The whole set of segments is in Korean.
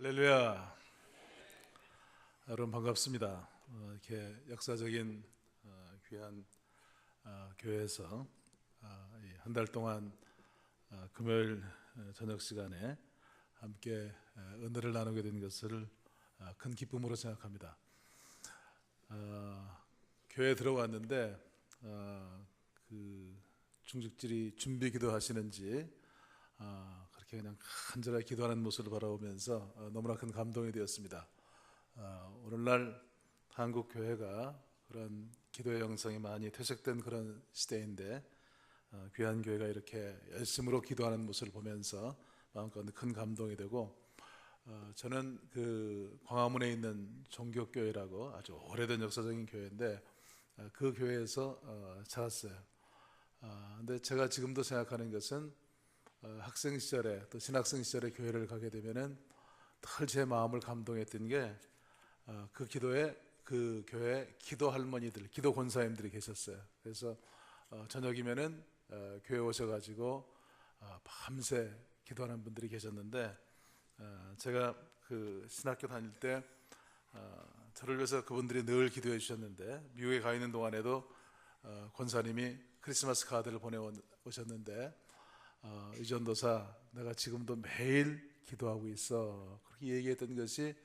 할렐루야. 여러분 반갑습니다. 이렇게 역사적인 귀한 교회에서 한 달 동안 금요일 저녁 시간에 함께 은혜를 나누게 된 것을 큰 기쁨으로 생각합니다. 교회에 들어왔는데 그 중직질이 준비 기도하시는지 그렇게 그냥 간절하게 기도하는 모습을 바라보면서 너무나 큰 감동이 되었습니다. 오늘날 한국 교회가 그런 기도의 영성이 많이 퇴색된 그런 시대인데 귀한 교회가 이렇게 열심으로 기도하는 모습을 보면서 마음가운데 큰 감동이 되고, 저는 그 광화문에 있는 종교교회라고 아주 오래된 역사적인 교회인데 그 교회에서 자랐어요. 근데 제가 지금도 생각하는 것은 학생 시절에 또 신학생 시절에 교회를 가게 되면은 늘 제 마음을 감동했던 게 그 기도에 그 교회 기도 할머니들, 기도 권사님들이 계셨어요. 그래서 저녁이면은 교회 오셔가지고 밤새 기도하는 분들이 계셨는데, 제가 그 신학교 다닐 때 저를 위해서 그분들이 늘 기도해 주셨는데, 미국에 가 있는 동안에도 권사님이 크리스마스 카드를 보내오셨는데 이전도사 내가 지금도 매일 기도하고 있어, 그렇게 얘기했던 것이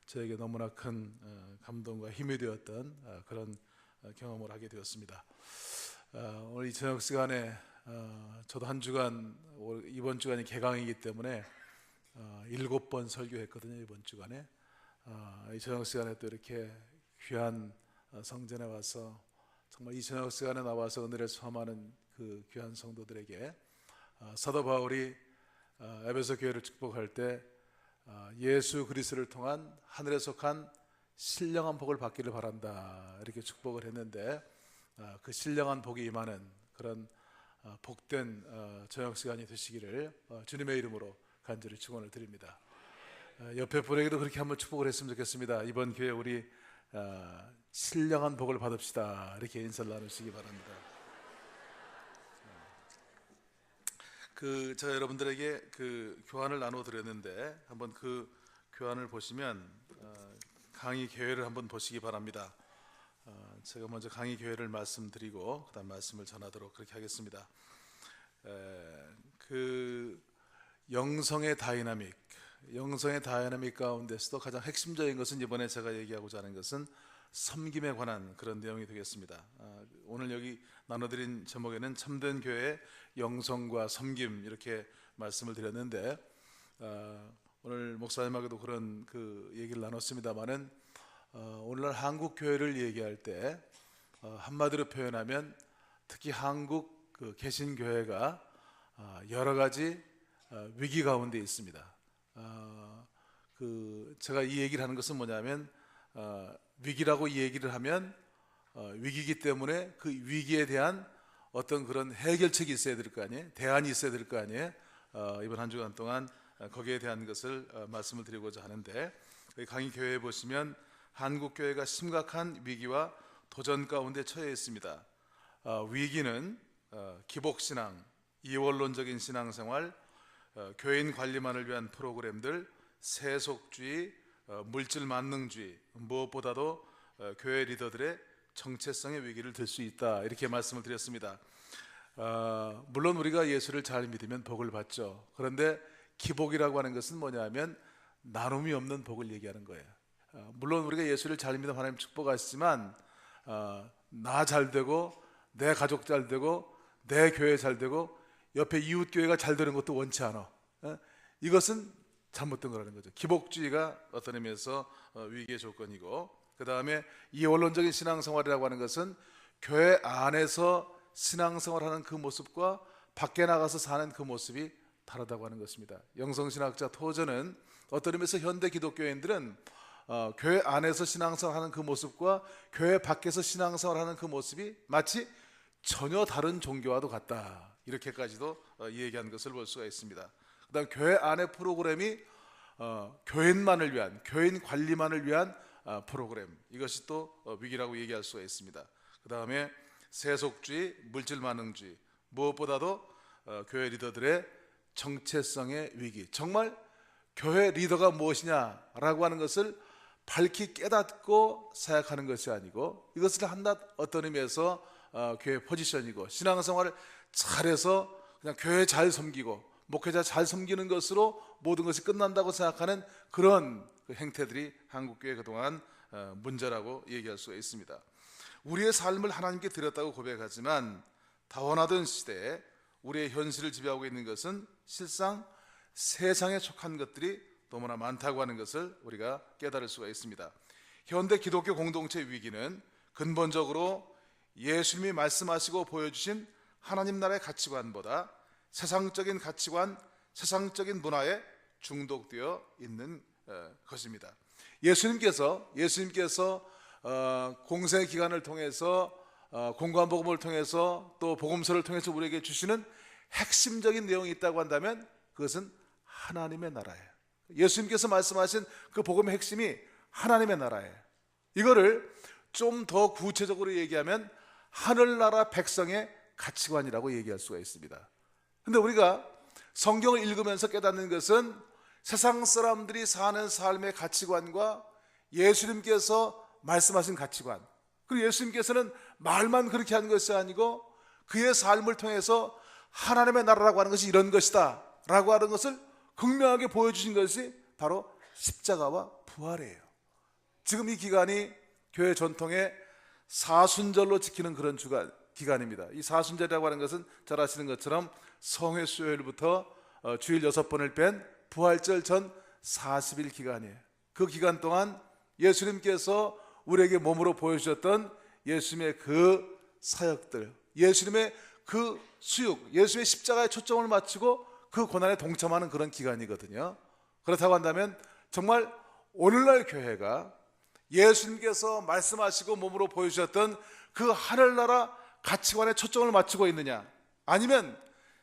저에게 너무나 큰 감동과 힘이 되었던 그런 경험을 하게 되었습니다. 오늘 이 저녁 시간에 저도 한 주간, 이번 주간이 개강이기 때문에 7번 설교했거든요. 이번 주간에 이 저녁 시간에 또 이렇게 귀한 성전에 와서 정말 이 저녁 시간에 나와서 은혜를 수험하는 그 귀한 성도들에게 사도 바울이 에베소 교회를 축복할 때 예수 그리스도를 통한 하늘에 속한 신령한 복을 받기를 바란다, 이렇게 축복을 했는데 그 신령한 복이 임하는 그런 복된 저녁 시간이 되시기를 주님의 이름으로 간절히 축원을 드립니다. 옆에 분에게도 그렇게 한번 축복을 했으면 좋겠습니다. 이번 기회에 우리 신령한 복을 받읍시다, 이렇게 인사를 나누시기 바랍니다. 제가 여러분들에게 그 교환을 나눠 드렸는데 한번 그 교환을 보시면 강의 계획을 한번 보시기 바랍니다. 제가 먼저 강의 계획을 말씀드리고 그다음 말씀을 전하도록 그렇게 하겠습니다. 그 영성의 다이나믹 가운데서도 가장 핵심적인 것은 이번에 제가 얘기하고자 하는 것은 섬김에 관한 그런 내용이 되겠습니다. 오늘 여기 나눠드린 제목에는 참된 교회의 영성과 섬김, 이렇게 말씀을 드렸는데 오늘 목사님하고도 그런 그 얘기를 나눴습니다만은 오늘날 한국 교회를 얘기할 때 한마디로 표현하면 특히 한국 그 개신교회가 여러 가지 위기 가운데 있습니다. 제가 이 얘기를 하는 것은 뭐냐면 위기라고 이 얘기를 하면 위기이기 때문에 그 위기에 대한 어떤 그런 해결책이 있어야 될 거 아니에요? 대안이 있어야 될 거 아니에요? 이번 한 주간 동안 거기에 대한 것을 말씀을 드리고자 하는데, 강의 교회에 보시면 한국 교회가 심각한 위기와 도전 가운데 처해 있습니다. 위기는 기복신앙, 이원론적인 신앙생활, 교인 관리만을 위한 프로그램들, 세속주의, 물질 만능주의, 무엇보다도 교회 리더들의 정체성의 위기를 들 수 있다, 이렇게 말씀을 드렸습니다. 물론 우리가 예수를 잘 믿으면 복을 받죠. 그런데 기복이라고 하는 것은 뭐냐면 나눔이 없는 복을 얘기하는 거예요. 물론 우리가 예수를 잘 믿으면 하나님 축복하시지만 나 잘 되고 내 가족 잘 되고 내 교회 잘 되고 옆에 이웃 교회가 잘 되는 것도 원치 않아. 이것은 잘못된 거라는 거죠. 기복주의가 어떤 의미에서 위기의 조건이고, 그 다음에 이원론적인 신앙생활이라고 하는 것은 교회 안에서 신앙생활하는 그 모습과 밖에 나가서 사는 그 모습이 다르다고 하는 것입니다. 영성신학자 토저는 어떤 의미에서 현대 기독교인들은 교회 안에서 신앙생활하는 그 모습과 교회 밖에서 신앙생활하는 그 모습이 마치 전혀 다른 종교와도 같다, 이렇게까지도 얘기한 것을 볼 수가 있습니다. 그 다음 교회 안의 프로그램이 교인만을 위한, 교인 관리만을 위한 프로그램, 이것이 또 위기라고 얘기할 수가 있습니다. 그 다음에 세속주의, 물질 만능주의, 무엇보다도 교회 리더들의 정체성의 위기, 정말 교회 리더가 무엇이냐라고 하는 것을 밝히 깨닫고 사역하는 것이 아니고, 이것을 한낱 어떤 의미에서 교회 포지션이고 신앙생활을 잘해서 그냥 교회 잘 섬기고 목회자 잘 섬기는 것으로 모든 것이 끝난다고 생각하는 그런 행태들이 한국교회 그동안 문제라고 얘기할 수가 있습니다. 우리의 삶을 하나님께 드렸다고 고백하지만 다원하던 시대에 우리의 현실을 지배하고 있는 것은 실상 세상에 속한 것들이 너무나 많다고 하는 것을 우리가 깨달을 수가 있습니다. 현대 기독교 공동체 위기는 근본적으로 예수님이 말씀하시고 보여주신 하나님 나라의 가치관보다 세상적인 가치관, 세상적인 문화에 중독되어 있는 것입니다. 예수님께서 공생 기간을 통해서 공관복음을 통해서 또 복음서를 통해서 우리에게 주시는 핵심적인 내용이 있다고 한다면 그것은 하나님의 나라예요. 예수님께서 말씀하신 그 복음의 핵심이 하나님의 나라예요. 이거를 좀 더 구체적으로 얘기하면 하늘나라 백성의 가치관이라고 얘기할 수가 있습니다. 근데 우리가 성경을 읽으면서 깨닫는 것은 세상 사람들이 사는 삶의 가치관과 예수님께서 말씀하신 가치관, 그리고 예수님께서는 말만 그렇게 한 것이 아니고 그의 삶을 통해서 하나님의 나라라고 하는 것이 이런 것이다 라고 하는 것을 극명하게 보여주신 것이 바로 십자가와 부활이에요. 지금 이 기간이 교회 전통의 사순절로 지키는 그런 기간입니다. 이 사순절이라고 하는 것은 잘 아시는 것처럼 성회 수요일부터 주일 6번을 뺀 부활절 전 40일 기간이에요. 그 기간 동안 예수님께서 우리에게 몸으로 보여주셨던 예수님의 그 사역들, 예수님의 그 수육, 예수님의 십자가에 초점을 맞추고 그 고난에 동참하는 그런 기간이거든요. 그렇다고 한다면 정말 오늘날 교회가 예수님께서 말씀하시고 몸으로 보여주셨던 그 하늘나라 가치관에 초점을 맞추고 있느냐, 아니면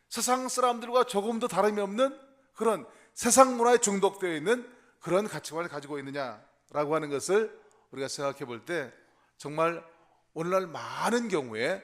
세상 사람들과 조금도 다름이 없는 그런 세상 문화에 중독되어 있는 그런 가치관을 가지고 있느냐라고 하는 것을 우리가 생각해 볼 때 정말 오늘날 많은 경우에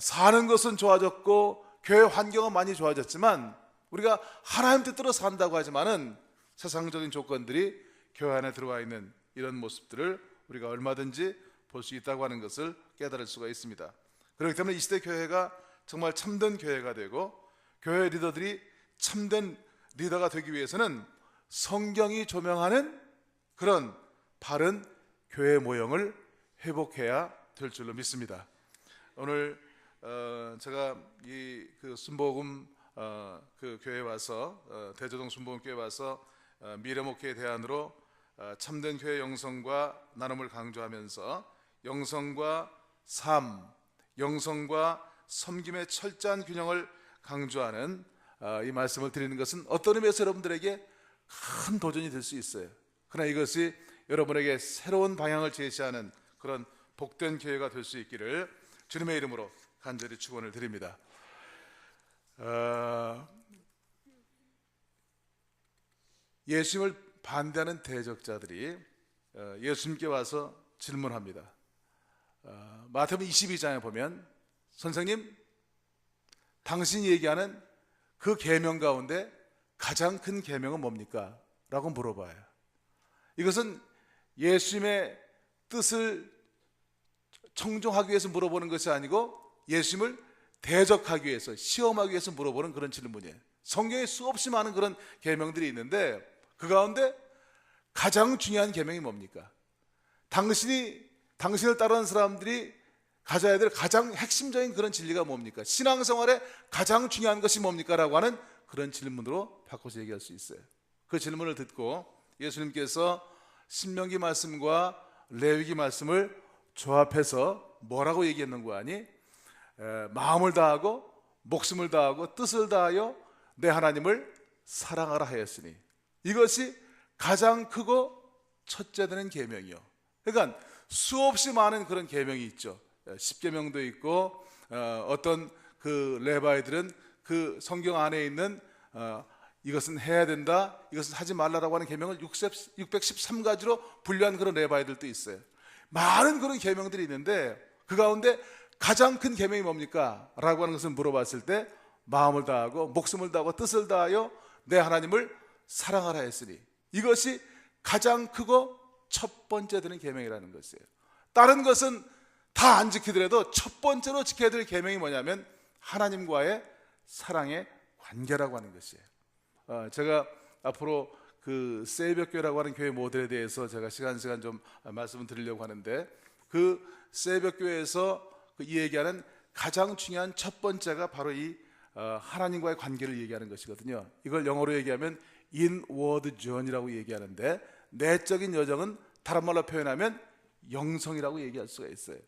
사는 것은 좋아졌고 교회 환경은 많이 좋아졌지만 우리가 하나님 뜻대로 산다고 하지만은 세상적인 조건들이 교회 안에 들어와 있는 이런 모습들을 우리가 얼마든지 볼 수 있다고 하는 것을 깨달을 수가 있습니다. 그렇기 때문에 이 시대 교회가 정말 참된 교회가 되고 교회 리더들이 참된 리더가 되기 위해서는 성경이 조명하는 그런 바른 교회 모형을 회복해야 될 줄로 믿습니다. 오늘 제가 그 순복음 그 교회 와서 대저동 순복음 교회 와서 미래목회의 대안으로 참된 교회 영성과 나눔을 강조하면서 영성과 삶, 영성과 섬김의 철저한 균형을 강조하는 이 말씀을 드리는 것은 어떤 의미에서 여러분들에게 큰 도전이 될 수 있어요. 그러나 이것이 여러분에게 새로운 방향을 제시하는 그런 복된 교회가 될 수 있기를 주님의 이름으로 간절히 축원을 드립니다. 예수님을 반대하는 대적자들이 예수님께 와서 질문합니다. 마태복음 22장에 보면 선생님, 당신이 얘기하는 그 계명 가운데 가장 큰 계명은 뭡니까? 라고 물어봐요. 이것은 예수님의 뜻을 청종하기 위해서 물어보는 것이 아니고 예수님을 대적하기 위해서, 시험하기 위해서 물어보는 그런 질문이에요. 성경에 수없이 많은 그런 계명들이 있는데 그 가운데 가장 중요한 계명이 뭡니까? 당신을 따르는 사람들이 가져야 될 가장 핵심적인 그런 진리가 뭡니까? 신앙생활에 가장 중요한 것이 뭡니까? 라고 하는 그런 질문으로 바꿔서 얘기할 수 있어요. 그 질문을 듣고 예수님께서 신명기 말씀과 레위기 말씀을 조합해서 뭐라고 얘기했는가 하니 마음을 다하고 목숨을 다하고 뜻을 다하여 내 하나님을 사랑하라 하였으니 이것이 가장 크고 첫째 되는 계명이요. 그러니까 수없이 많은 그런 계명이 있죠. 10계명도 있고 어떤 그 레바이들은 그 성경 안에 있는 이것은 해야 된다, 이것은 하지 말라라고 하는 계명을 613가지로 분류한 그런 레바이들도 있어요. 많은 그런 계명들이 있는데 그 가운데 가장 큰 계명이 뭡니까? 라고 하는 것을 물어봤을 때 마음을 다하고 목숨을 다하고 뜻을 다하여 내 하나님을 사랑하라 했으니 이것이 가장 크고 첫 번째 되는 계명이라는 것이에요. 다른 것은 다 안 지키더라도 첫 번째로 지켜야 될 계명이 뭐냐면 하나님과의 사랑의 관계라고 하는 것이에요. 제가 앞으로 그 새벽교회라고 하는 교회 모델에 대해서 제가 시간 좀 말씀을 드리려고 하는데, 그 새벽교회에서 이 얘기하는 가장 중요한 첫 번째가 바로 이 하나님과의 관계를 얘기하는 것이거든요. 이걸 영어로 얘기하면 inward journey라고 얘기하는데, 내적인 여정은 다른 말로 표현하면 영성이라고 얘기할 수가 있어요.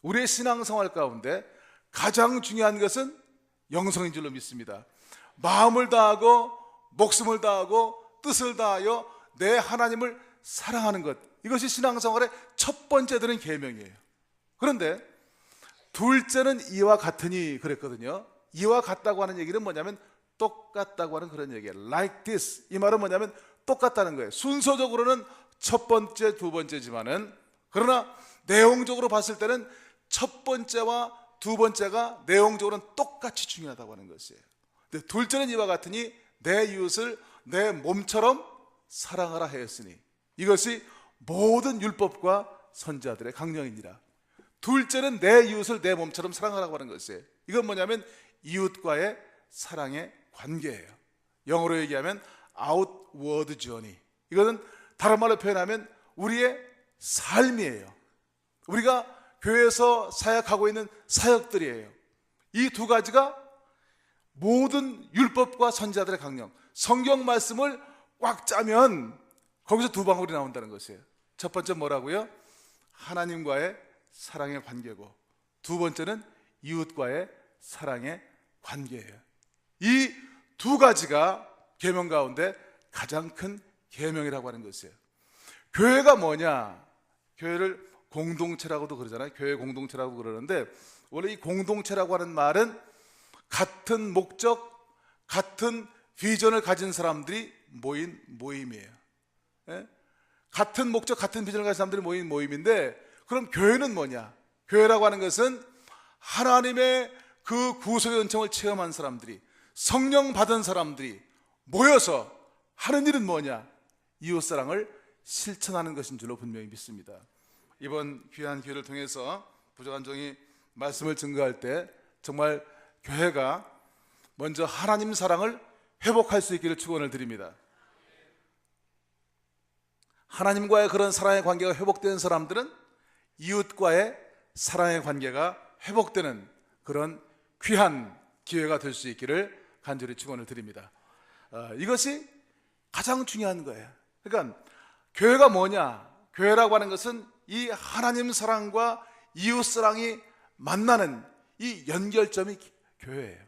우리의 신앙생활 가운데 가장 중요한 것은 영성인 줄로 믿습니다. 마음을 다하고 목숨을 다하고 뜻을 다하여 내 하나님을 사랑하는 것, 이것이 신앙생활의 첫 번째 되는 계명이에요. 그런데 둘째는 이와 같으니 그랬거든요. 이와 같다고 하는 얘기는 뭐냐면 똑같다고 하는 그런 얘기예요. Like this, 이 말은 뭐냐면 똑같다는 거예요. 순서적으로는 첫 번째, 두 번째지만은, 그러나 내용적으로 봤을 때는 첫 번째와 두 번째가 내용적으로는 똑같이 중요하다고 하는 것이에요. 근데 둘째는 이와 같으니 내 이웃을 내 몸처럼 사랑하라 하였으니 이것이 모든 율법과 선지자들의 강령이니라. 둘째는 내 이웃을 내 몸처럼 사랑하라고 하는 것이에요. 이건 뭐냐면 이웃과의 사랑의 관계예요. 영어로 얘기하면 outward journey. 이거는 다른 말로 표현하면 우리의 삶이에요. 우리가 교회에서 사역하고 있는 사역들이에요. 이 두 가지가 모든 율법과 선지자들의 강령, 성경 말씀을 꽉 짜면 거기서 두 방울이 나온다는 것이에요. 첫 번째 뭐라고요? 하나님과의 사랑의 관계고, 두 번째는 이웃과의 사랑의 관계예요. 이 두 가지가 계명 가운데 가장 큰 계명이라고 하는 것이에요. 교회가 뭐냐? 교회를 공동체라고도 그러잖아요. 교회 공동체라고 그러는데, 원래 이 공동체라고 하는 말은 같은 목적, 같은 비전을 가진 사람들이 모인 모임이에요. 예? 같은 목적, 같은 비전을 가진 사람들이 모인 모임인데, 그럼 교회는 뭐냐? 교회라고 하는 것은 하나님의 그 구속의 은총을 체험한 사람들이, 성령 받은 사람들이 모여서 하는 일은 뭐냐? 이웃사랑을 실천하는 것인 줄로 분명히 믿습니다. 이번 귀한 기회를 통해서 부족한 종이 말씀을 증거할 때 정말 교회가 먼저 하나님 사랑을 회복할 수 있기를 축원을 드립니다. 하나님과의 그런 사랑의 관계가 회복된 사람들은 이웃과의 사랑의 관계가 회복되는 그런 귀한 기회가 될 수 있기를 간절히 축원을 드립니다. 이것이 가장 중요한 거예요. 그러니까 교회가 뭐냐? 교회라고 하는 것은 이 하나님 사랑과 이웃 사랑이 만나는 이 연결점이 교회예요.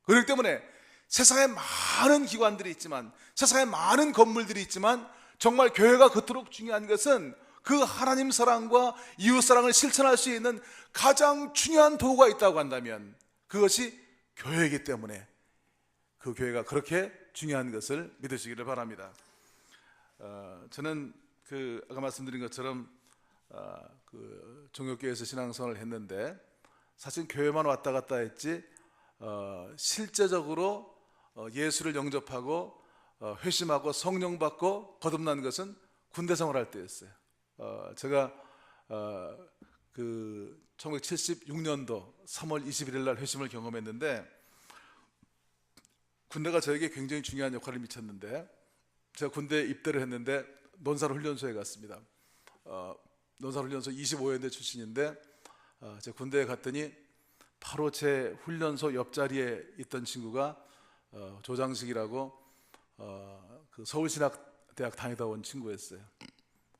그렇기 때문에 세상에 많은 기관들이 있지만, 세상에 많은 건물들이 있지만, 정말 교회가 그토록 중요한 것은 그 하나님 사랑과 이웃 사랑을 실천할 수 있는 가장 중요한 도구가 있다고 한다면 그것이 교회이기 때문에 그 교회가 그렇게 중요한 것을 믿으시기를 바랍니다. 저는 아까 말씀드린 것처럼 종교교회에서 신앙생활을 했는데, 사실 교회만 왔다 갔다 했지 실제적으로 예수를 영접하고 회심하고 성령 받고 거듭난 것은 군대 생활할 때였어요. 제가 1976년도 3월 21일 날 회심을 경험했는데, 군대가 저에게 굉장히 중요한 역할을 미쳤는데, 제가 군대에 입대를 했는데 논사로 훈련소에 갔습니다. 논사로 훈련소 25연대 출신인데, 제가 군대에 갔더니 바로 제 훈련소 옆자리에 있던 친구가 조장식이라고 그 서울신학대학 다니다 온 친구였어요.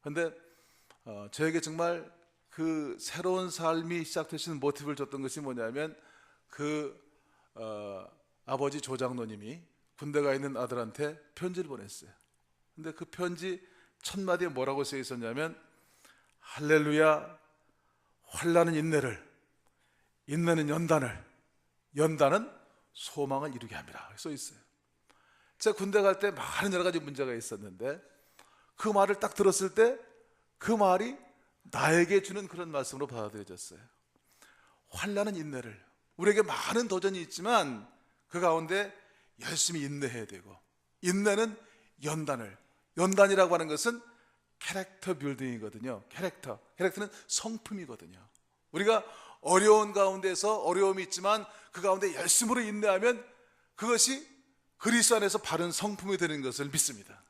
그런데 저에게 정말 그 새로운 삶이 시작되시는 모티브를 줬던 것이 뭐냐면, 아버지 조장로님이 군대 가 있는 아들한테 편지를 보냈어요. 근데 그 편지 첫 마디에 뭐라고 쓰여 있었냐면, 할렐루야, 환난은 인내를, 인내는 연단을, 연단은 소망을 이루게 합니다, 써 있어요. 제가 군대 갈 때 많은 여러 가지 문제가 있었는데, 그 말을 딱 들었을 때 그 말이 나에게 주는 그런 말씀으로 받아들여졌어요. 환난은 인내를, 우리에게 많은 도전이 있지만 그 가운데 열심히 인내해야 되고, 인내는 연단이라고 하는 것은 캐릭터 빌딩이거든요. 캐릭터는 성품이거든요. 우리가 어려운 가운데서 어려움이 있지만 그 가운데 열심으로 인내하면 그것이 그리스도 안에서 바른 성품이 되는 것을 믿습니다.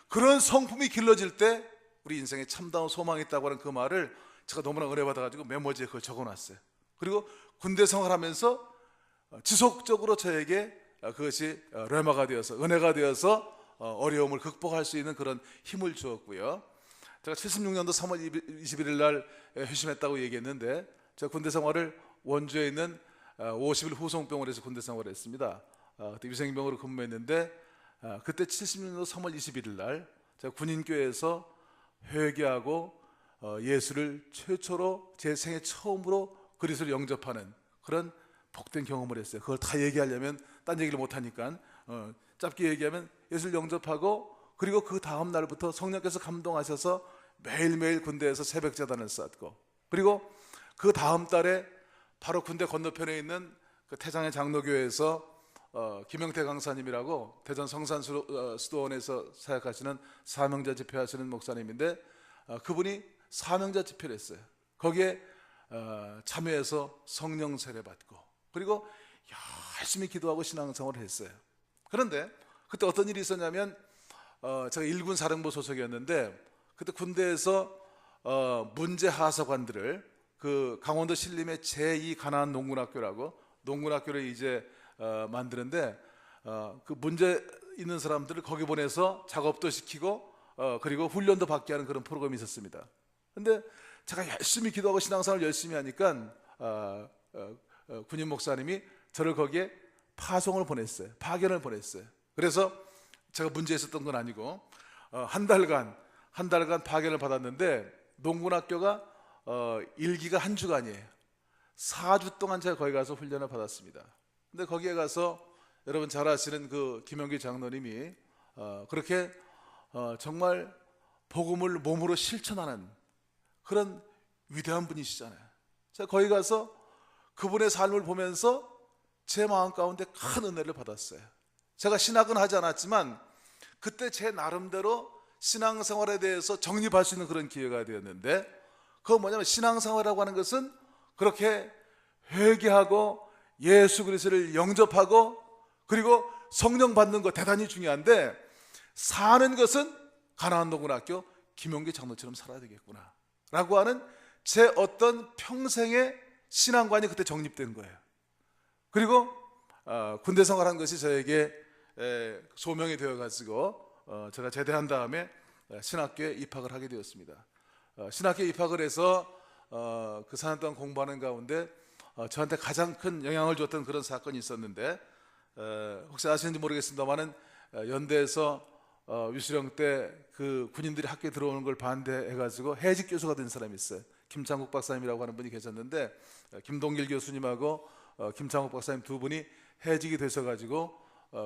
그런 성품이 길러질 때 우리 인생에 참다운 소망이 있다고 하는 그 말을 제가 너무나 은혜 받아가지고 메모지에 그걸 적어놨어요. 그리고 군대 생활하면서 지속적으로 저에게 그것이 레마가 되어서, 은혜가 되어서 어려움을 극복할 수 있는 그런 힘을 주었고요. 제가 76년도 3월 21일 날 회심했다고 얘기했는데, 제가 군대 생활을 원주에 있는 50일 후송병원에서 군대 생활을 했습니다. 그때 위생병으로 근무했는데, 그때 76년도 3월 21일 날 제가 군인교회에서 회개하고 예수를 최초로 제 생애 처음으로 그리스도를 영접하는 그런 복된 경험을 했어요. 그걸 다 얘기하려면 딴 얘기를 못하니까 짧게 얘기하면 예수를 영접하고, 그리고 그 다음 날부터 성령께서 감동하셔서 매일매일 군대에서 새벽제단을 쌓고, 그리고 그 다음 달에 바로 군대 건너편에 있는 그 태장의 장로교회에서 김영태 강사님이라고 대전 성산수도원에서 사역하시는 사명자 집회하시는 목사님인데, 그분이 사명자 집회를 했어요. 거기에 참여해서 성령 세례 받고, 그리고 열심히 기도하고 신앙생활을 했어요. 그런데 그때 어떤 일이 있었냐면, 제가 1군 사령부 소속이었는데, 그때 군대에서 문제 하사관들을 그 강원도 신림의 제2 가나안 농군학교라고 농군학교를 이제 만드는데, 그 문제 있는 사람들을 거기 보내서 작업도 시키고 그리고 훈련도 받게 하는 그런 프로그램이 있었습니다. 근데 제가 열심히 기도하고 신앙생활을 열심히 하니까 군인 목사님이 저를 거기에 파송을 보냈어요. 파견을 보냈어요. 그래서 제가 문제 있었던 건 아니고 한 달간 파견을 받았는데, 농군학교가 1기가 한 주간이에요. 4주 동안 제가 거기 가서 훈련을 받았습니다. 근데 거기에 가서 여러분 잘 아시는 그 김영기 장로님이 그렇게 정말 복음을 몸으로 실천하는 그런 위대한 분이시잖아요. 제가 거기 가서 그분의 삶을 보면서 제 마음 가운데 큰 은혜를 받았어요. 제가 신학은 하지 않았지만 그때 제 나름대로 신앙생활에 대해서 정립할 수 있는 그런 기회가 되었는데, 그건 뭐냐면 신앙생활이라고 하는 것은 그렇게 회개하고 예수 그리스도를 영접하고 그리고 성령 받는 거 대단히 중요한데, 사는 것은 가나안 농군학교 김용기 장로처럼 살아야 되겠구나 라고 하는 제 어떤 평생의 신앙관이 그때 정립된 거예요. 그리고 군대 생활한 것이 저에게 소명이 되어가지고 제가 제대한 다음에 신학교에 입학을 하게 되었습니다. 신학교에 입학을 해서 그 4년 동안 공부하는 가운데 저한테 가장 큰 영향을 줬던 그런 사건이 있었는데, 혹시 아시는지 모르겠습니다만은 연대에서 위수령 때 그 군인들이 학교에 들어오는 걸 반대해가지고 해직 교수가 된 사람이 있어요. 김창국 박사님이라고 하는 분이 계셨는데, 김동길 교수님하고 김창국 박사님 두 분이 해직이 되셔가지고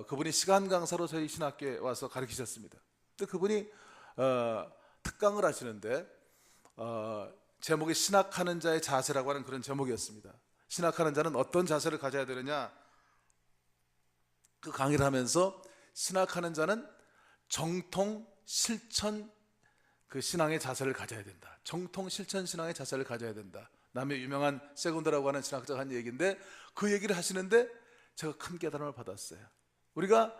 그분이 시간 강사로 저희 신학교에 와서 가르치셨습니다. 근데 그분이 특강을 하시는데 제목이 신학하는 자의 자세라고 하는 그런 제목이었습니다. 신학하는 자는 어떤 자세를 가져야 되느냐, 그 강의를 하면서 신학하는 자는 정통 실천 그 신앙의 자세를 가져야 된다. 정통 실천 신앙의 자세를 가져야 된다. 남의 유명한 세군드라고 하는 신학자가 한 얘기인데, 그 얘기를 하시는데 제가 큰 깨달음을 받았어요. 우리가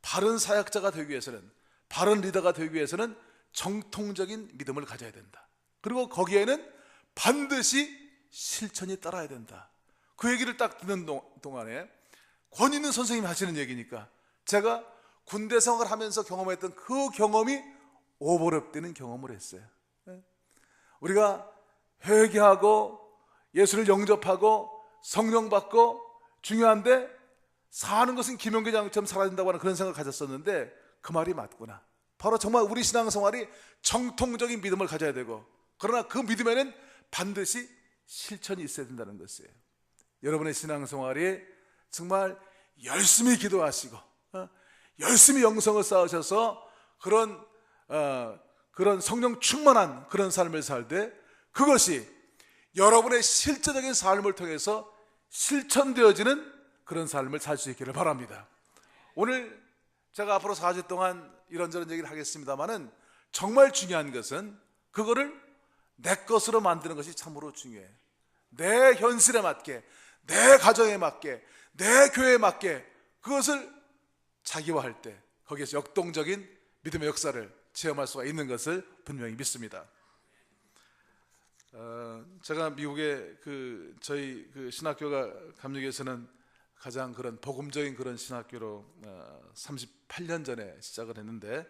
바른 사역자가 되기 위해서는, 바른 리더가 되기 위해서는 정통적인 믿음을 가져야 된다. 그리고 거기에는 반드시 실천이 따라야 된다. 그 얘기를 딱 듣는 동안에 권 있는 선생님이 하시는 얘기니까 제가 군대 생활을 하면서 경험했던 그 경험이 오버랩되는 경험을 했어요. 우리가 회개하고 예수를 영접하고 성령 받고 중요한데, 사는 것은 김용기 장로처럼 살아야 된다고 하는 그런 생각을 가졌었는데, 그 말이 맞구나. 바로 정말 우리 신앙생활이 정통적인 믿음을 가져야 되고, 그러나 그 믿음에는 반드시 실천이 있어야 된다는 것이에요. 여러분의 신앙생활이 정말 열심히 기도하시고 열심히 영성을 쌓으셔서 그런 성령 충만한 그런 삶을 살되, 그것이 여러분의 실제적인 삶을 통해서 실천되어지는 그런 삶을 살 수 있기를 바랍니다. 오늘 제가 앞으로 4주 동안 이런저런 얘기를 하겠습니다만은 정말 중요한 것은 그거를 내 것으로 만드는 것이 참으로 중요해. 내 현실에 맞게, 내 가정에 맞게, 내 교회에 맞게 그것을 자기화할 때 거기에서 역동적인 믿음의 역사를 체험할 수가 있는 것을 분명히 믿습니다. 제가 미국의 저희 신학교가 감리교에서는 가장 그런 복음적인 그런 신학교로 38년 전에 시작을 했는데,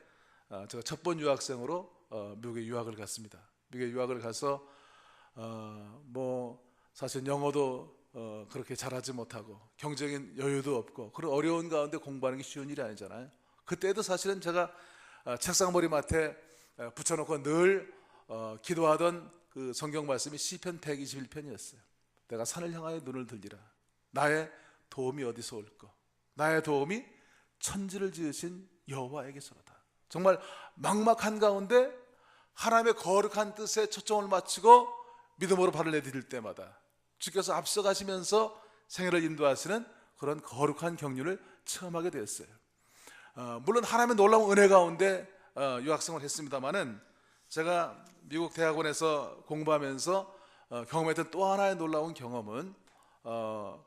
제가 첫 번 유학생으로 미국에 유학을 갔습니다. 미국에 유학을 가서 사실 영어도 그렇게 잘하지 못하고 경제적인 여유도 없고 그런 어려운 가운데 공부하는 게 쉬운 일이 아니잖아요. 그때도 사실은 제가 책상 머리맡에 붙여놓고 늘 기도하던 그 성경 말씀이 시편 121편이었어요. 내가 산을 향하여 눈을 들리라. 나의 도움이 어디서 올까? 나의 도움이 천지를 지으신 여호와에게서로다. 정말 막막한 가운데 하나님의 거룩한 뜻에 초점을 맞추고 믿음으로 발을 내디딜 때마다 주께서 앞서가시면서 생애를 인도하시는 그런 거룩한 경륜을 체험하게 되었어요. 물론 하나님의 놀라운 은혜 가운데 유학생활을 했습니다마는 제가 미국 대학원에서 공부하면서 경험했던 또 하나의 놀라운 경험은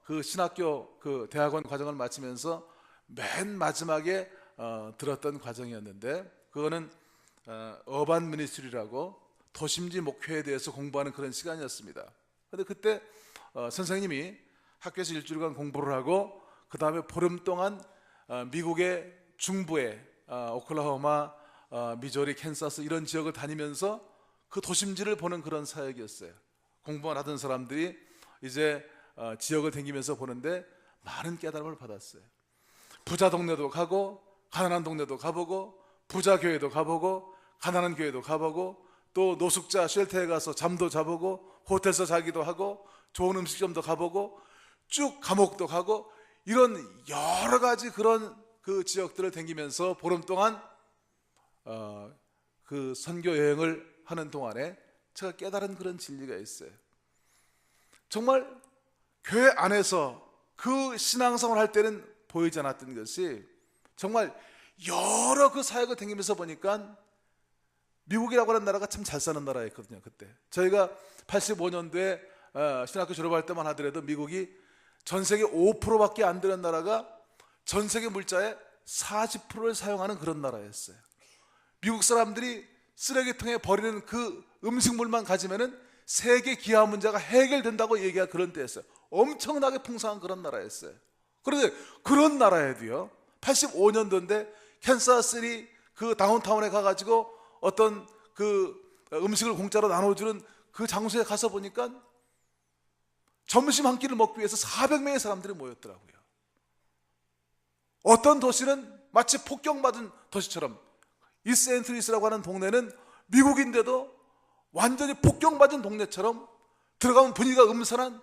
그 신학교 그 대학원 과정을 마치면서 맨 마지막에 들었던 과정이었는데, 그거는 어반 미니스트리라고 도심지 목회에 대해서 공부하는 그런 시간이었습니다. 그런데 그때 선생님이 학교에서 일주일간 공부를 하고 그 다음에 보름 동안 미국의 중부에 오클라호마, 미조리, 캔사스 이런 지역을 다니면서 그 도심지를 보는 그런 사역이었어요. 공부만 하던 사람들이 이제 지역을 다니면서 보는데 많은 깨달음을 받았어요. 부자 동네도 가고 가난한 동네도 가보고 부자 교회도 가보고 가난한 교회도 가보고 또 노숙자 쉘터에 가서 잠도 자보고 호텔에서 자기도 하고 좋은 음식점도 가보고 쭉 감옥도 가고 이런 여러 가지 그런 그 지역들을 다니면서 보름 동안 그 선교 여행을 하는 동안에 제가 깨달은 그런 진리가 있어요. 정말 교회 안에서 그 신앙생활 할 때는 보이지 않았던 것이 정말 여러 그 사역을 다니면서 보니까 미국이라고 하는 나라가 참 잘 사는 나라였거든요. 그때 저희가 85년도에 신학교 졸업할 때만 하더라도 미국이 전 세계 5%밖에 안 되는 나라가 전 세계 물자의 40%를 사용하는 그런 나라였어요. 미국 사람들이 쓰레기통에 버리는 그 음식물만 가지면은 세계 기아 문제가 해결된다고 얘기한 그런 때였어요. 엄청나게 풍성한 그런 나라였어요. 그런데 그런 나라에도요, 85년도인데 캔사스시티 그 다운타운에 가가지고 어떤 그 음식을 공짜로 나눠주는 그 장소에 가서 보니까 점심 한 끼를 먹기 위해서 400명의 사람들이 모였더라고요. 어떤 도시는 마치 폭격받은 도시처럼, 이 세인트루이스라고 하는 동네는 미국인데도 완전히 폭격받은 동네처럼 들어가면 분위기가 음산한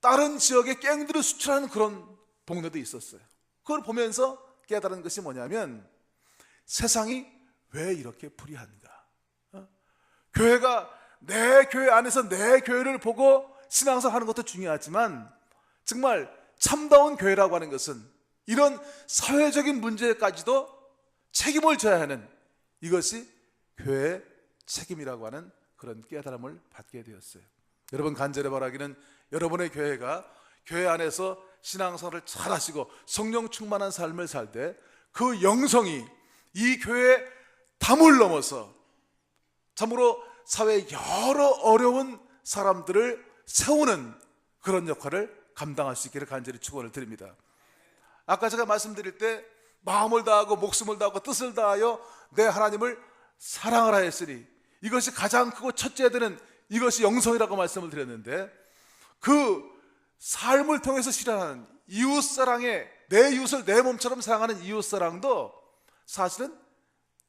다른 지역의 갱들을 수출하는 그런 동네도 있었어요. 그걸 보면서 깨달은 것이 뭐냐면 세상이 왜 이렇게 불의한가? 교회가 내 교회 안에서 내 교회를 보고 신앙생활 하는 것도 중요하지만 정말 참다운 교회라고 하는 것은 이런 사회적인 문제까지도 책임을 져야 하는, 이것이 교회의 책임이라고 하는 그런 깨달음을 받게 되었어요. 여러분, 간절히 바라기는 여러분의 교회가 교회 안에서 신앙생활을 잘 하시고 성령 충만한 삶을 살 때 그 영성이 이 교회의 담을 넘어서 참으로 사회의 여러 어려운 사람들을 세우는 그런 역할을 감당할 수 있기를 간절히 축원을 드립니다. 아까 제가 말씀드릴 때 마음을 다하고 목숨을 다하고 뜻을 다하여 내 하나님을 사랑을 하였으니 이것이 가장 크고 첫째 되는 이것이 영성이라고 말씀을 드렸는데, 그 삶을 통해서 실현하는 이웃사랑의, 내 이웃을 내 몸처럼 사랑하는 이웃사랑도 사실은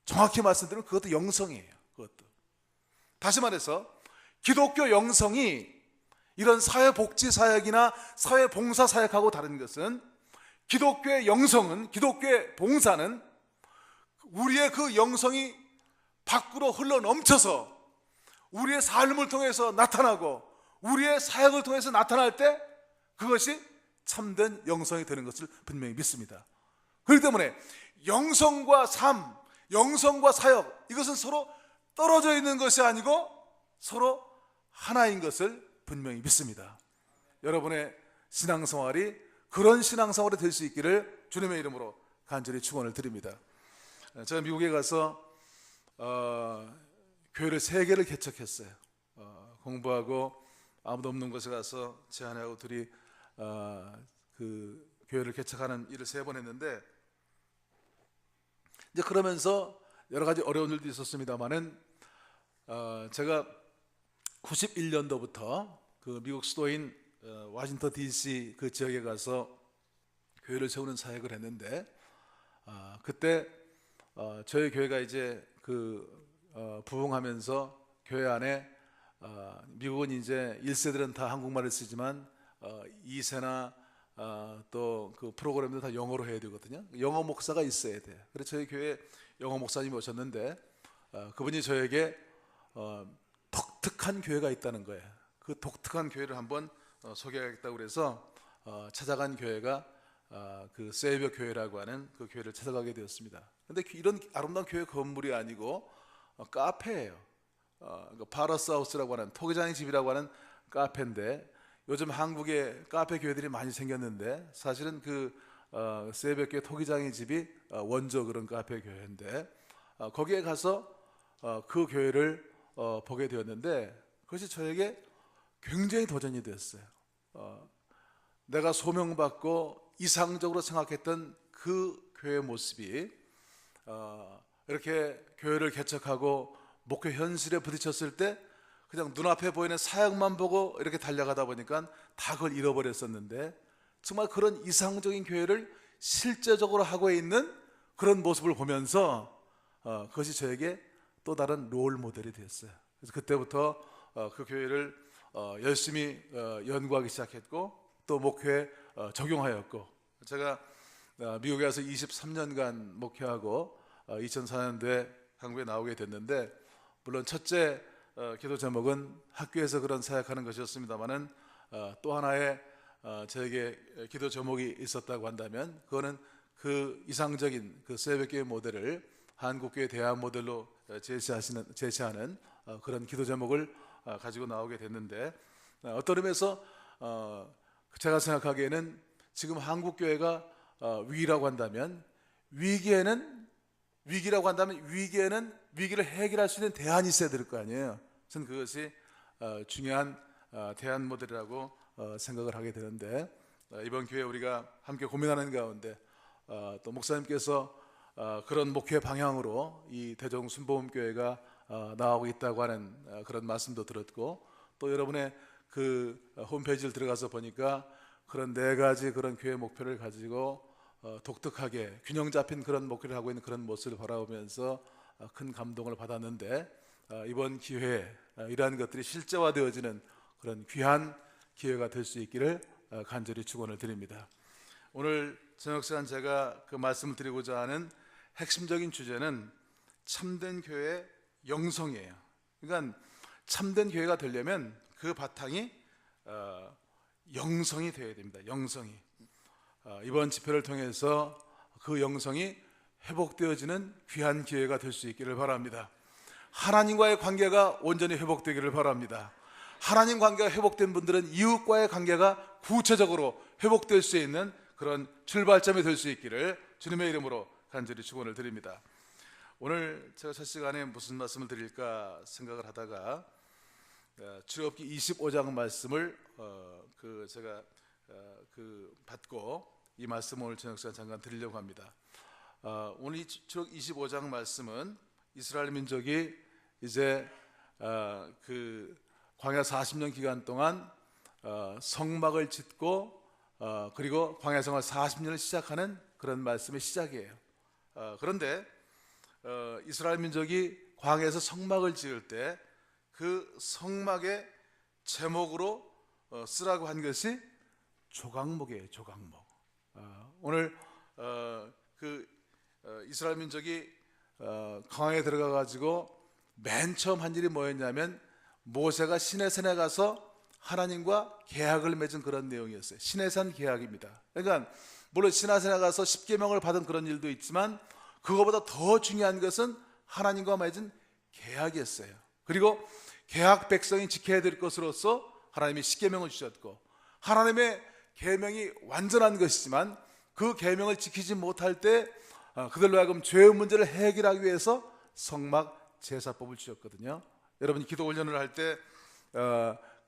정확히 말씀드리면 그것도 영성이에요. 그것도 다시 말해서 기독교 영성이 이런 사회복지 사역이나 사회봉사 사역하고 다른 것은, 기독교의 영성은, 기독교의 봉사는 우리의 그 영성이 밖으로 흘러 넘쳐서 우리의 삶을 통해서 나타나고 우리의 사역을 통해서 나타날 때 그것이 참된 영성이 되는 것을 분명히 믿습니다. 그렇기 때문에 영성과 삶, 영성과 사역, 이것은 서로 떨어져 있는 것이 아니고 서로 하나인 것을 분명히 믿습니다. 여러분의 신앙생활이 그런 신앙생활이 될 수 있기를 주님의 이름으로 간절히 축원을 드립니다. 제가 미국에 가서 교회를 3개를 개척했어요. 공부하고 아무도 없는 곳에 가서 제 아내하고 둘이 그 교회를 개척하는 일을 3번 했는데, 이제 그러면서 여러 가지 어려운 일도 있었습니다만은 제가 91년도부터 그 미국 수도인 워싱턴 DC 그 지역에 가서 교회를 세우는 사역을 했는데, 그때 저희 교회가 이제 부흥하면서 교회 안에 미국은 이제 1세들은 다 한국말을 쓰지만 2세나 또 그 프로그램도 다 영어로 해야 되거든요. 영어 목사가 있어야 돼. 그래서 저희 교회 영어 목사님이 오셨는데 그분이 저에게 독특한 교회가 있다는 거예요. 그 독특한 교회를 한번 소개하겠다고 그래서 찾아간 교회가 그 세이버 교회라고 하는 그 교회를 찾아가게 되었습니다. 근데 이런 아름다운 교회 건물이 아니고 카페예요. 파라스하우스라고 하는 토기장의 집이라고 하는 카페인데, 요즘 한국에 카페 교회들이 많이 생겼는데 사실은 그 세이버 교회 토기장의 집이 원조 그런 카페 교회인데, 거기에 가서 그 교회를 보게 되었는데 그것이 저에게 굉장히 도전이 되었어요. 내가 소명받고 이상적으로 생각했던 그 교회 모습이 이렇게 교회를 개척하고 목회 현실에 부딪혔을 때 그냥 눈앞에 보이는 사역만 보고 이렇게 달려가다 보니까 다 그걸 잃어버렸었는데, 정말 그런 이상적인 교회를 실제적으로 하고 있는 그런 모습을 보면서 그것이 저에게 또 다른 롤 모델이 되었어요. 그래서 그때부터 그 교회를 열심히 연구하기 시작했고 또 목회에 적용하였고, 제가 미국에 가서 23년간 목회하고 2004년도에 한국에 나오게 됐는데, 물론 첫째 기도 제목은 학교에서 그런 사역하는 것이었습니다만은 또 하나의 저에게 기도 제목이 있었다고 한다면 그거는 그 이상적인 그 세배교회 모델을 한국교회 대안 모델로 제시하는 그런 기도 제목을 가지고 나오게 됐는데, 어떤 의미에서 제가 생각하기에는 지금 한국교회가 위기라고 한다면 위기라고 한다면 위기에는 위기를 해결할 수 있는 대안이 있어야 될 거 아니에요. 저는 그것이 중요한 대안 모델이라고 생각을 하게 되는데, 이번 기회에 우리가 함께 고민하는 가운데 또 목사님께서 그런 목회 방향으로 이 대종 순복음교회가 나오고 있다고 하는 그런 말씀도 들었고, 또 여러분의 그 홈페이지를 들어가서 보니까 그런 4가지 그런 교회 목표를 가지고 독특하게 균형 잡힌 그런 목표를 하고 있는 그런 모습을 바라보면서 큰 감동을 받았는데, 이번 기회에 이러한 것들이 실제화되어지는 그런 귀한 기회가 될 수 있기를 간절히 축원을 드립니다. 오늘 저녁 시간 제가 그 말씀을 드리고자 하는 핵심적인 주제는 참된 교회의 영성이에요. 그러니까 참된 교회가 되려면 그 바탕이 영성이 되어야 됩니다. 영성이. 이번 집회를 통해서 그 영성이 회복되어지는 귀한 기회가 될 수 있기를 바랍니다. 하나님과의 관계가 온전히 회복되기를 바랍니다. 하나님 관계가 회복된 분들은 이웃과의 관계가 구체적으로 회복될 수 있는 그런 출발점이 될 수 있기를 주님의 이름으로 간절히 축원을 드립니다. 오늘 제가 첫 시간에 무슨 말씀을 드릴까 생각을 하다가 출애굽기 25장 말씀을 제가 받고 이 말씀을 오늘 저녁 시간 잠깐 드리려고 합니다. 오늘 이 출애굽기 25장 말씀은 이스라엘 민족이 이제 그 광야 40년 기간 동안 성막을 짓고 그리고 광야 생활 40년을 시작하는 그런 말씀의 시작이에요. 그런데 이스라엘 민족이 광야에서 성막을 지을 때 그 성막의 제목으로 쓰라고 한 것이 조각목이에요. 조각목. 오늘 이스라엘 민족이 광야에 들어가 가지고 맨 처음 한 일이 뭐였냐면 모세가 시내산에 가서 하나님과 계약을 맺은 그런 내용이었어요. 시내산 계약입니다. 그러니까 물론 시나세나 가서 십계명을 받은 그런 일도 있지만 그거보다 더 중요한 것은 하나님과 맺은 계약이었어요. 그리고 계약 백성이 지켜야 될 것으로서 하나님이 십계명을 주셨고, 하나님의 계명이 완전한 것이지만 그 계명을 지키지 못할 때 그들로 하여금 죄의 문제를 해결하기 위해서 성막 제사법을 주셨거든요. 여러분이 기도 훈련을 할 때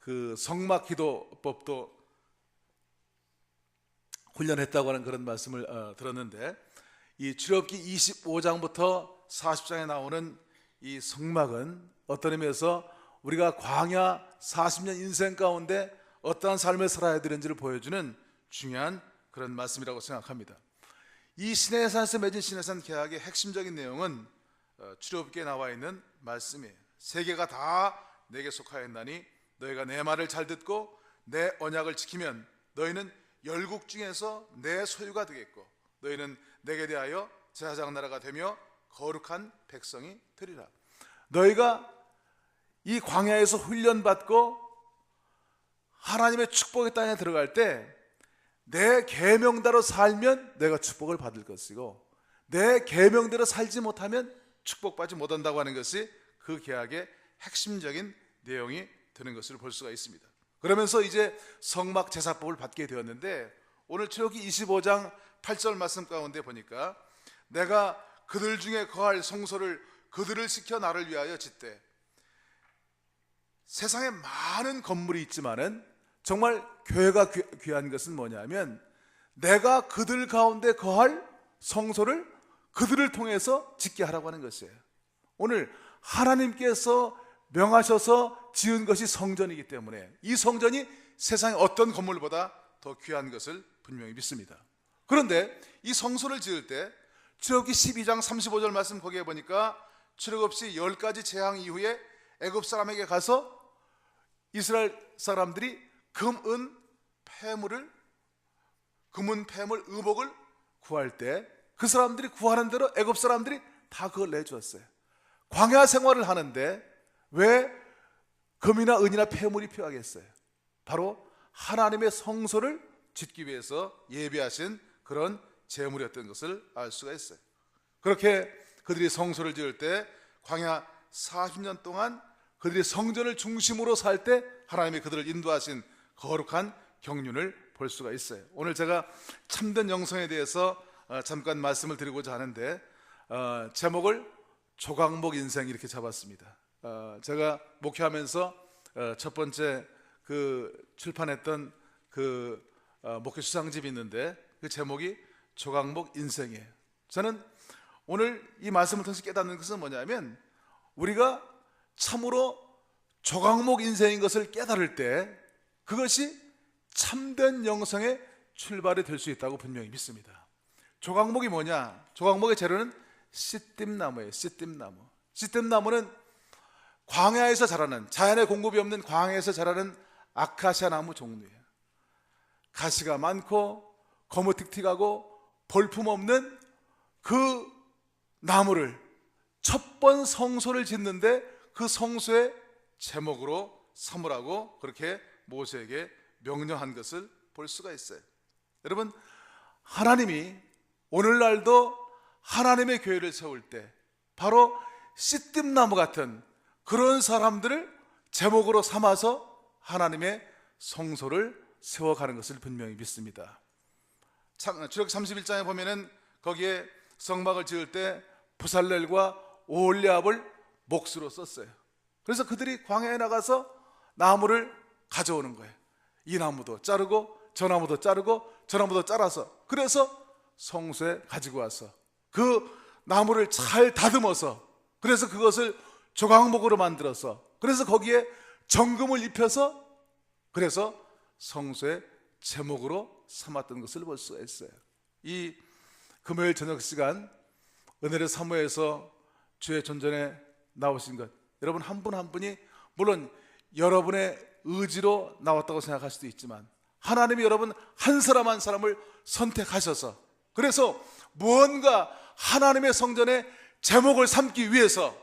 그 성막 기도법도 훈련했다고 하는 그런 말씀을 들었는데, 이 출애굽기 25장부터 40장에 나오는 이 성막은 어떤 의미에서 우리가 광야 40년 인생 가운데 어떠한 삶을 살아야 되는지를 보여주는 중요한 그런 말씀이라고 생각합니다. 이 시내산에서 맺은 시내산 계약의 핵심적인 내용은 출애굽기에 나와 있는 말씀이에요. 세계가 다 내게 속하였나니 너희가 내 말을 잘 듣고 내 언약을 지키면 너희는 열국 중에서 내 소유가 되겠고 너희는 내게 대하여 제사장 나라가 되며 거룩한 백성이 되리라. 너희가 이 광야에서 훈련받고 하나님의 축복의 땅에 들어갈 때 내 계명대로 살면 내가 축복을 받을 것이고, 내 계명대로 살지 못하면 축복받지 못한다고 하는 것이 그 계약의 핵심적인 내용이 되는 것을 볼 수가 있습니다. 그러면서 이제 성막 제사법을 받게 되었는데, 오늘 출애굽기 25장 8절 말씀 가운데 보니까 내가 그들 중에 거할 성소를 그들을 시켜 나를 위하여 짓되, 세상에 많은 건물이 있지만은 정말 교회가 귀한 것은 뭐냐면 내가 그들 가운데 거할 성소를 그들을 통해서 짓게 하라고 하는 것이에요. 오늘 하나님께서 명하셔서 지은 것이 성전이기 때문에 이 성전이 세상의 어떤 건물보다 더 귀한 것을 분명히 믿습니다. 그런데 이 성소를 지을 때 출애굽기 12장 35절 말씀 거기에 보니까 출애굽시 10가지 재앙 이후에 애굽 사람에게 가서 이스라엘 사람들이 금, 은, 폐물을, 금은, 폐물, 의복을 구할 때 그 사람들이 구하는 대로 애굽 사람들이 다 그걸 내주었어요. 광야 생활을 하는데 왜 금이나 은이나 폐물이 필요하겠어요? 바로 하나님의 성소를 짓기 위해서 예비하신 그런 제물이었던 것을 알 수가 있어요. 그렇게 그들이 성소를 지을 때 광야 40년 동안 그들이 성전을 중심으로 살 때 하나님이 그들을 인도하신 거룩한 경륜을 볼 수가 있어요. 오늘 제가 참된 영성에 대해서 잠깐 말씀을 드리고자 하는데 제목을 조각목 인생 이렇게 잡았습니다. 제가 목회하면서 첫 번째 그 출판했던 그 목회 수상집이 있는데 그 제목이 조각목 인생이에요. 저는 오늘 이 말씀을 통해서 깨닫는 것은 뭐냐면 우리가 참으로 조각목 인생인 것을 깨달을 때 그것이 참된 영성의 출발이 될 수 있다고 분명히 믿습니다. 조각목이 뭐냐? 조각목의 재료는 씨띠나무예요. 씨띠나무. 씨띠나무는 광야에서 자라는, 자연의 공급이 없는 광야에서 자라는 아카시아 나무 종류예요. 가시가 많고 거무틱틱하고 볼품없는 그 나무를 첫 번 성소를 짓는데 그 성소의 제목으로 삼으라고 그렇게 모세에게 명령한 것을 볼 수가 있어요. 여러분, 하나님이 오늘날도 하나님의 교회를 세울 때 바로 씨띠나무 같은 그런 사람들을 제목으로 삼아서 하나님의 성소를 세워가는 것을 분명히 믿습니다. 출애굽기 31장에 보면은 거기에 성막을 지을 때 부살렐과 오홀리압을 몫으로 썼어요. 그래서 그들이 광야에 나가서 나무를 가져오는 거예요. 이 나무도 자르고 저 나무도 자르고 저 나무도 잘라서, 그래서 성소에 가지고 와서 그 나무를 잘 다듬어서, 그래서 그것을 조각목으로 만들어서, 그래서 거기에 정금을 입혀서, 그래서 성소의 제목으로 삼았던 것을 볼 수가 있어요. 이 금요일 저녁 시간 은혜를 사모해서 주의 존전에 나오신 것, 여러분 한 분 한 분이 물론 여러분의 의지로 나왔다고 생각할 수도 있지만 하나님이 여러분 한 사람 한 사람을 선택하셔서, 그래서 무언가 하나님의 성전에 제목을 삼기 위해서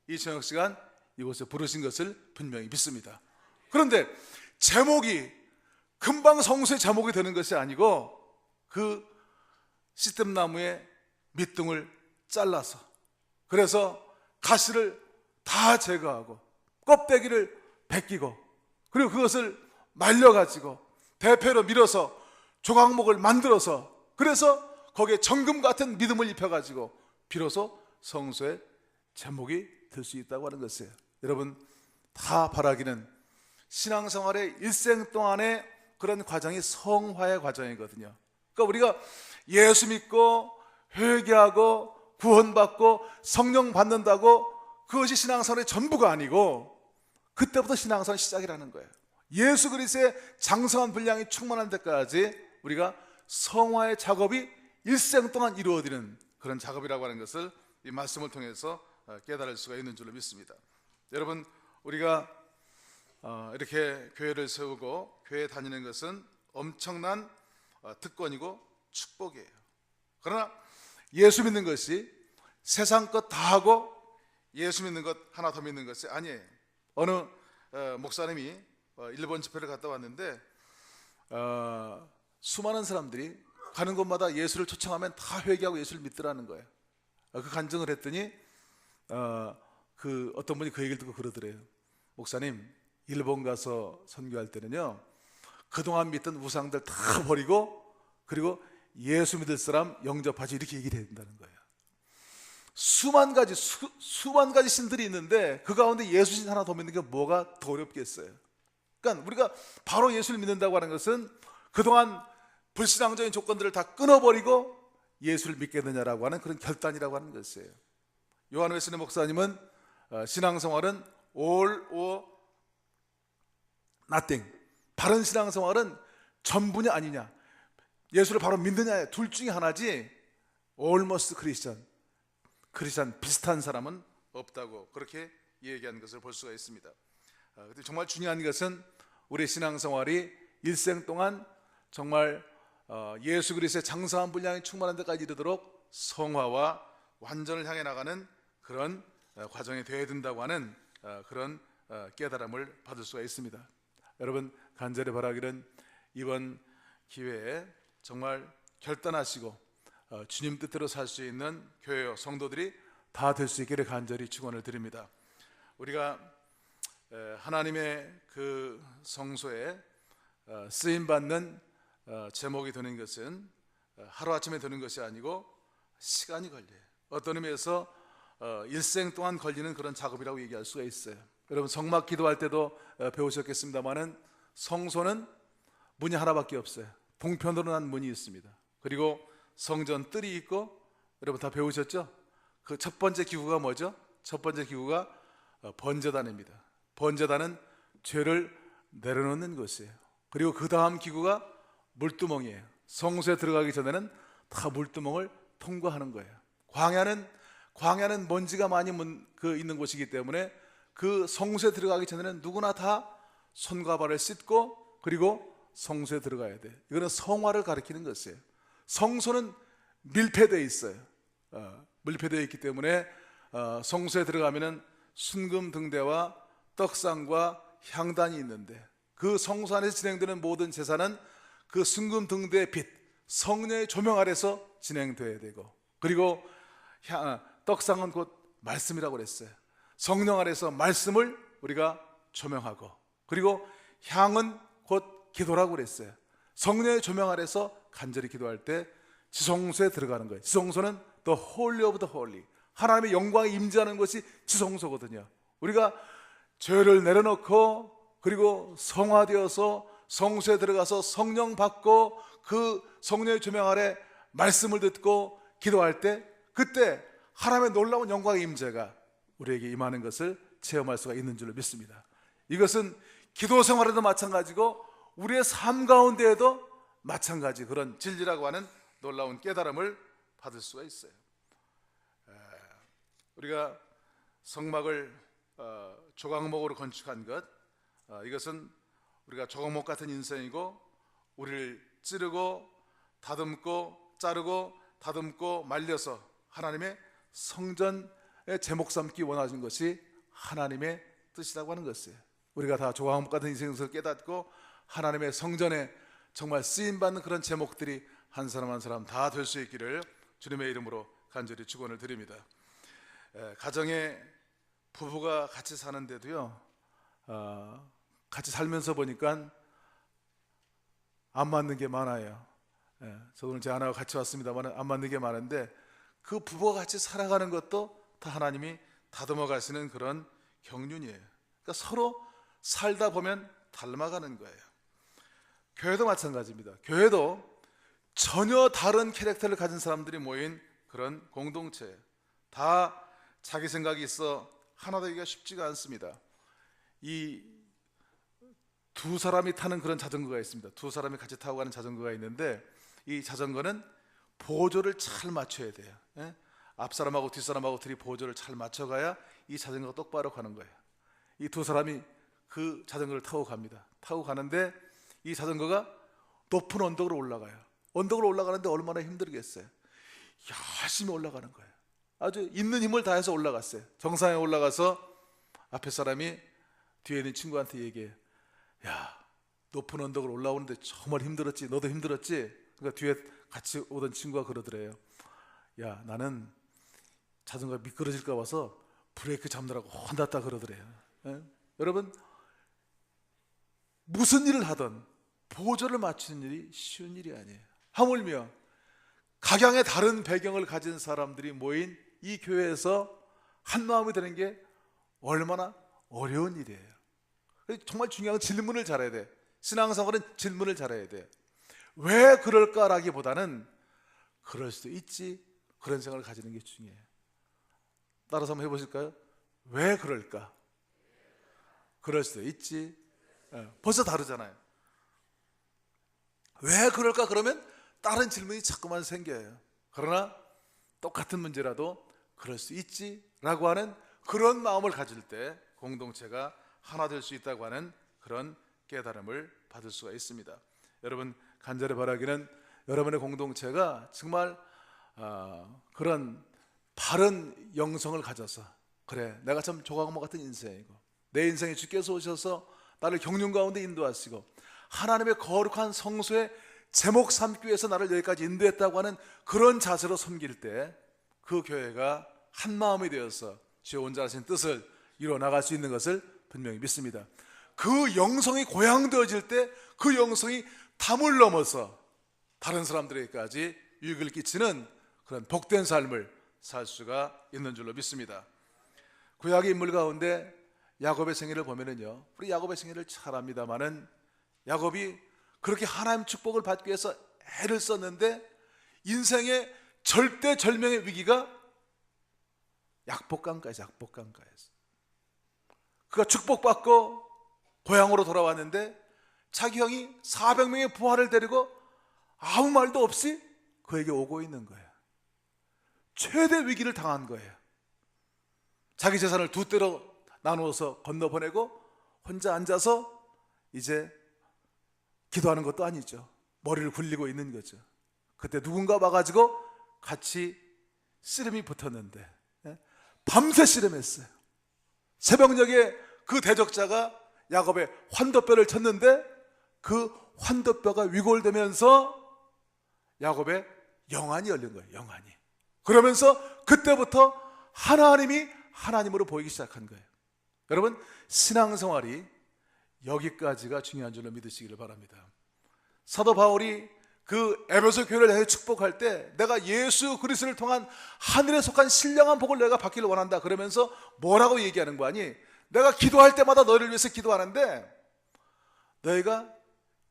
이 저녁 시간 이곳에 부르신 것을 분명히 믿습니다. 그런데 제목이 금방 성소의 제목이 되는 것이 아니고 그 시뜸나무의 밑둥을 잘라서, 그래서 가시를 다 제거하고 껍데기를 벗기고, 그리고 그것을 말려가지고 대패로 밀어서 조각목을 만들어서, 그래서 거기에 정금 같은 믿음을 입혀가지고 비로소 성소의 제목이 될 수 있다고 하는 것이에요. 여러분, 다 바라기는 신앙생활의 일생 동안의 그런 과정이 성화의 과정이거든요. 그러니까 우리가 예수 믿고 회개하고 구원받고 성령 받는다고 그것이 신앙생활의 전부가 아니고, 그때부터 신앙생활 시작이라는 거예요. 예수 그리스도의 장성한 분량이 충만한 데까지 우리가 성화의 작업이 일생 동안 이루어지는 그런 작업이라고 하는 것을 이 말씀을 통해서 깨달을 수가 있는 줄로 믿습니다. 여러분, 우리가 이렇게 교회를 세우고 교회에 다니는 것은 엄청난 특권이고 축복이에요. 그러나 예수 믿는 것이 세상 것 다 하고 예수 믿는 것 하나 더 믿는 것이 아니에요. 어느 목사님이 일본 집회를 갔다 왔는데 수많은 사람들이 가는 곳마다 예수를 초청하면 다 회개하고 예수를 믿더라는 거예요. 그 간증을 했더니 그 어떤 분이 그 얘기를 듣고 그러더래요. 목사님, 일본 가서 선교할 때는요, 그동안 믿던 우상들 다 버리고 그리고 예수 믿을 사람 영접하지, 이렇게 얘기를 해야 된다는 거예요. 수만 가지 신들이 있는데 그 가운데 예수신 하나 더 믿는 게 뭐가 더 어렵겠어요. 그러니까 우리가 바로 예수를 믿는다고 하는 것은 그동안 불신앙적인 조건들을 다 끊어버리고 예수를 믿게 되냐라고 하는 그런 결단이라고 하는 것이에요. 요한 웨슬리 목사님은 신앙생활은 all or nothing, 바른 신앙생활은 전부냐 아니냐, 예수를 바로 믿느냐의 둘 중에 하나지 almost 크리스찬 비슷한 사람은 없다고 그렇게 얘기한 것을 볼 수가 있습니다. 정말 중요한 것은 우리 신앙생활이 일생 동안 정말 예수 그리스도의 장성한 분량이 충만한 데까지 이르도록 성화와 완전을 향해 나가는 그런 과정이 되어야 된다고 하는 그런 깨달음을 받을 수가 있습니다. 여러분, 간절히 바라기는 이번 기회에 정말 결단하시고 주님 뜻대로 살 수 있는 교회와 성도들이 다 될 수 있기를 간절히 축원을 드립니다. 우리가 하나님의 그 성소에 쓰임받는 제목이 되는 것은 하루아침에 되는 것이 아니고 시간이 걸려요. 어떤 의미에서 일생 동안 걸리는 그런 작업이라고 얘기할 수가 있어요. 여러분, 성막 기도할 때도 배우셨겠습니다마는 성소는 문이 하나밖에 없어요. 동편으로 난 문이 있습니다. 그리고 성전 뜰이 있고, 여러분 다 배우셨죠? 그 첫 번째 기구가 뭐죠? 첫 번째 기구가 번제단입니다. 번제단은 죄를 내려놓는 것이에요. 그리고 그 다음 기구가 물두멍이에요. 성소에 들어가기 전에는 다 물두멍을 통과하는 거예요. 광야는 먼지가 많이 있는 곳이기 때문에 그 성소에 들어가기 전에는 누구나 다 손과 발을 씻고 그리고 성소에 들어가야 돼. 이거는 성화를 가리키는 것이에요. 성소는 밀폐되어 있어요. 밀폐되어 있기 때문에 성소에 들어가면은 순금 등대와 떡상과 향단이 있는데, 그 성소 안에서 진행되는 모든 제사는 그 순금 등대의 빛, 성령의 조명 아래서 진행되어야 되고, 그리고 떡상은 곧 말씀이라고 그랬어요. 성령 아래서 말씀을 우리가 조명하고, 그리고 향은 곧 기도라고 그랬어요. 성령의 조명 아래서 간절히 기도할 때 지성소에 들어가는 거예요. 지성소는 the holy of the holy, 하나님의 영광이 임재하는 것이 지성소거든요. 우리가 죄를 내려놓고 그리고 성화되어서 성소에 들어가서 성령 받고 그 성령의 조명 아래 말씀을 듣고 기도할 때, 그때 하나님의 놀라운 영광의 임재가 우리에게 임하는 것을 체험할 수가 있는 줄로 믿습니다. 이것은 기도 생활에도 마찬가지고 우리의 삶 가운데에도 마찬가지 그런 진리라고 하는 놀라운 깨달음을 받을 수가 있어요. 우리가 성막을 조각목으로 건축한 것, 이것은 우리가 조각목 같은 인생이고, 우리를 찌르고 다듬고 자르고 다듬고 말려서 하나님의 성전의 제목 삼기 원하신 것이 하나님의 뜻이라고 하는 것이에요. 우리가 다 조각목 같은 인생을 깨닫고 하나님의 성전에 정말 쓰임받는 그런 제목들이 한 사람 한 사람 다 될 수 있기를 주님의 이름으로 간절히 축원을 드립니다. 가정에 부부가 같이 사는데도요, 같이 살면서 보니까 안 맞는 게 많아요. 저 오늘 제 아내와 같이 왔습니다만 안 맞는 게 많은데, 그 부부가 같이 살아가는 것도 다 하나님이 다듬어 가시는 그런 경륜이에요. 그러니까 서로 살다 보면 닮아가는 거예요. 교회도 마찬가지입니다. 교회도 전혀 다른 캐릭터를 가진 사람들이 모인 그런 공동체예요. 다 자기 생각이 있어 하나 되기가 쉽지가 않습니다. 이 두 사람이 타는 그런 자전거가 있습니다. 두 사람이 같이 타고 가는 자전거가 있는데, 이 자전거는 보조를 잘 맞춰야 돼요. 앞 사람하고 뒷 사람하고 둘이 보조를 잘 맞춰가야 이 자전거가 똑바로 가는 거예요. 이 두 사람이 그 자전거를 타고 갑니다. 타고 가는데 이 자전거가 높은 언덕으로 올라가요. 언덕으로 올라가는데 얼마나 힘들겠어요. 열심히 올라가는 거예요. 아주 있는 힘을 다해서 올라갔어요. 정상에 올라가서 앞에 사람이 뒤에 있는 친구한테 얘기해. 야, 높은 언덕을 올라오는데 정말 힘들었지? 너도 힘들었지? 그러니까 뒤에 같이 오던 친구가 그러더래요. 야, 나는 자전거가 미끄러질까 봐서 브레이크 잡느라고 혼났다 그러더래요. 여러분, 무슨 일을 하든 보조를 맞추는 일이 쉬운 일이 아니에요. 하물며 각양의 다른 배경을 가진 사람들이 모인 이 교회에서 한 마음이 되는 게 얼마나 어려운 일이에요. 정말 중요한 건 질문을 잘해야 돼. 신앙생활은 질문을 잘해야 돼. 왜 그럴까라기보다는 그럴 수도 있지, 그런 생각을 가지는 게 중요해요. 따라서 한번 해보실까요? 왜 그럴까? 그럴 수도 있지. 벌써 다르잖아요. 왜 그럴까? 그러면 다른 질문이 자꾸만 생겨요. 그러나 똑같은 문제라도 그럴 수 있지 라고 하는 그런 마음을 가질 때 공동체가 하나 될 수 있다고 하는 그런 깨달음을 받을 수가 있습니다. 여러분, 간절히 바라기는 여러분의 공동체가 정말 그런 바른 영성을 가져서, 그래, 내가 참 조각모 같은 인생이고 내 인생에 주께서 오셔서 나를 경륜 가운데 인도하시고 하나님의 거룩한 성소에 제목 삼기 위해서 나를 여기까지 인도했다고 하는 그런 자세로 섬길 때 그 교회가 한 마음이 되어서 주의 온전하신 뜻을 이루어 나갈 수 있는 것을 분명히 믿습니다. 그 영성이 고양되어질 때 그 영성이 담을 넘어서 다른 사람들에게까지 유익을 끼치는 그런 복된 삶을 살 수가 있는 줄로 믿습니다. 구약의 인물 가운데 야곱의 생애를 보면은요, 우리 야곱의 생애를 잘 압니다마는 야곱이 그렇게 하나님 축복을 받기 위해서 애를 썼는데 인생의 절대절명의 위기가 약복강가였어요. 그가 축복받고 고향으로 돌아왔는데 자기 형이 400명의 부하를 데리고 아무 말도 없이 그에게 오고 있는 거예요. 최대 위기를 당한 거예요. 자기 재산을 두 대로 나누어서 건너보내고 혼자 앉아서 이제 기도하는 것도 아니죠. 머리를 굴리고 있는 거죠. 그때 누군가 와가지고 같이 씨름이 붙었는데 밤새 씨름했어요. 새벽녘에 그 대적자가 야곱의 환도뼈를 쳤는데 그 환도뼈가 위골되면서 야곱의 영안이 열린 거예요. 영안이. 그러면서 그때부터 하나님이 하나님으로 보이기 시작한 거예요. 여러분, 신앙생활이 여기까지가 중요한 줄로 믿으시기를 바랍니다. 사도 바울이 그 에베소 교회를 향해 축복할 때 내가 예수 그리스도를 통한 하늘에 속한 신령한 복을 내가 받기를 원한다 그러면서 뭐라고 얘기하는 거 아니? 내가 기도할 때마다 너희를 위해서 기도하는데 너희가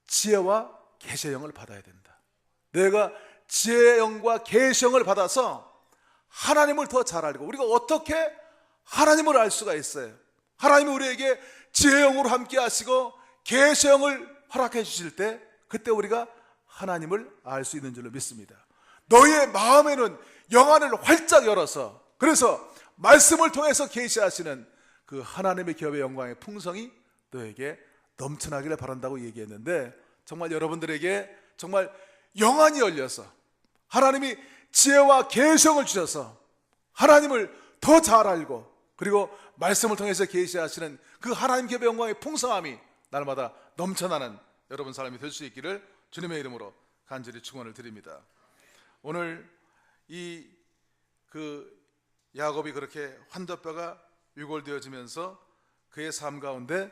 지혜와 계시의 영을 받아야 된다. 너희가 지혜의 영과 계시의 영을 받아서 하나님을 더 잘 알고, 우리가 어떻게 하나님을 알 수가 있어요? 하나님이 우리에게 지혜의 영으로 함께 하시고 계시의 영을 허락해 주실 때 그때 우리가 하나님을 알 수 있는 줄로 믿습니다. 너희의 마음에는 영안을 활짝 열어서, 그래서 말씀을 통해서 계시하시는 그 하나님의 기업의 영광의 풍성이 너에게 넘쳐나기를 바란다고 얘기했는데, 정말 여러분들에게 정말 영안이 열려서 하나님이 지혜와 계시를 주셔서 하나님을 더 잘 알고, 그리고 말씀을 통해서 계시하시는 그 하나님 기업의 영광의 풍성함이 날마다 넘쳐나는 여러분 사람이 될 수 있기를 주님의 이름으로 간절히 축원을 드립니다. 오늘 야곱이 그렇게 환자뼈가 유골되어지면서 그의 삶 가운데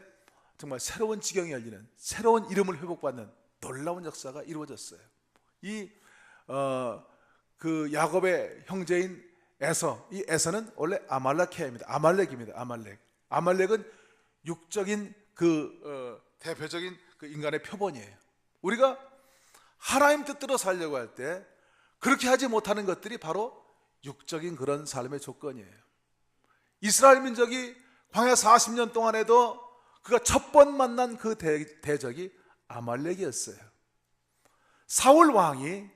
정말 새로운 지경이 열리는, 새로운 이름을 회복받는 놀라운 역사가 이루어졌어요. 그 야곱의 형제인 에서, 이 에서는 원래 아말렉입니다. 아말렉은 육적인 대표적인 그 인간의 표본이에요. 우리가 하나님 뜻대로 살려고 할 때 그렇게 하지 못하는 것들이 바로 육적인 그런 삶의 조건이에요. 이스라엘 민족이 광야 40년 동안에도 그가 첫 번 만난 그 대적이 아말렉이었어요. 사울 왕이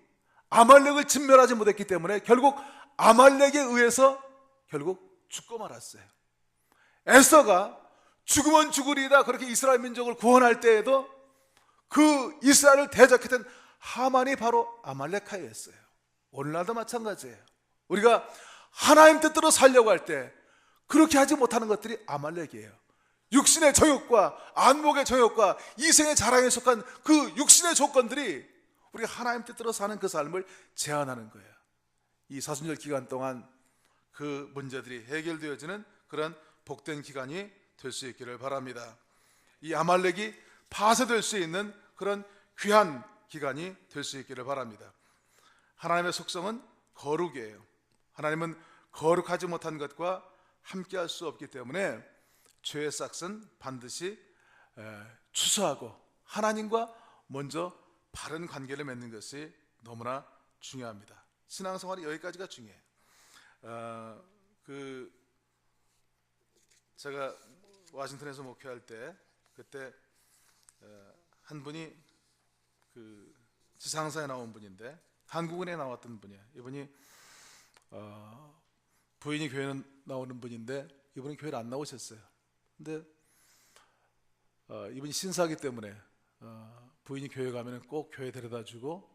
아말렉을 진멸하지 못했기 때문에 결국 아말렉에 의해서 결국 죽고 말았어요. 에서가 죽으면 죽으리다 그렇게 이스라엘 민족을 구원할 때에도 그 이스라엘을 대적했던 하만이 바로 아말렉하였어요. 오늘날도 마찬가지예요. 우리가 하나님 뜻대로 살려고 할 때 그렇게 하지 못하는 것들이 아말렉이에요. 육신의 정욕과 안목의 정욕과 이생의 자랑에 속한 그 육신의 조건들이 우리가 하나님 뜻대로 사는 그 삶을 제한하는 거예요. 이 사순절 기간 동안 그 문제들이 해결되어지는 그런 복된 기간이 될 수 있기를 바랍니다. 이 아말렉이 파쇄될 수 있는 그런 귀한 기간이 될 수 있기를 바랍니다. 하나님의 속성은 거룩이에요. 하나님은 거룩하지 못한 것과 함께할 수 없기 때문에 죄의 싹은 반드시 추수하고 하나님과 먼저 바른 관계를 맺는 것이 너무나 중요합니다. 신앙생활이 여기까지가 중요해요. 제가 워싱턴에서 목회할 때 그때 한 분이 지상사에 나온 분인데 한국은에 나왔던 분이에요. 이분이 부인이 교회는 나오는 분인데 이분은 교회를 안 나오셨어요. 근데 이분이 신사기 때문에 부인이 교회 가면 꼭 교회 데려다 주고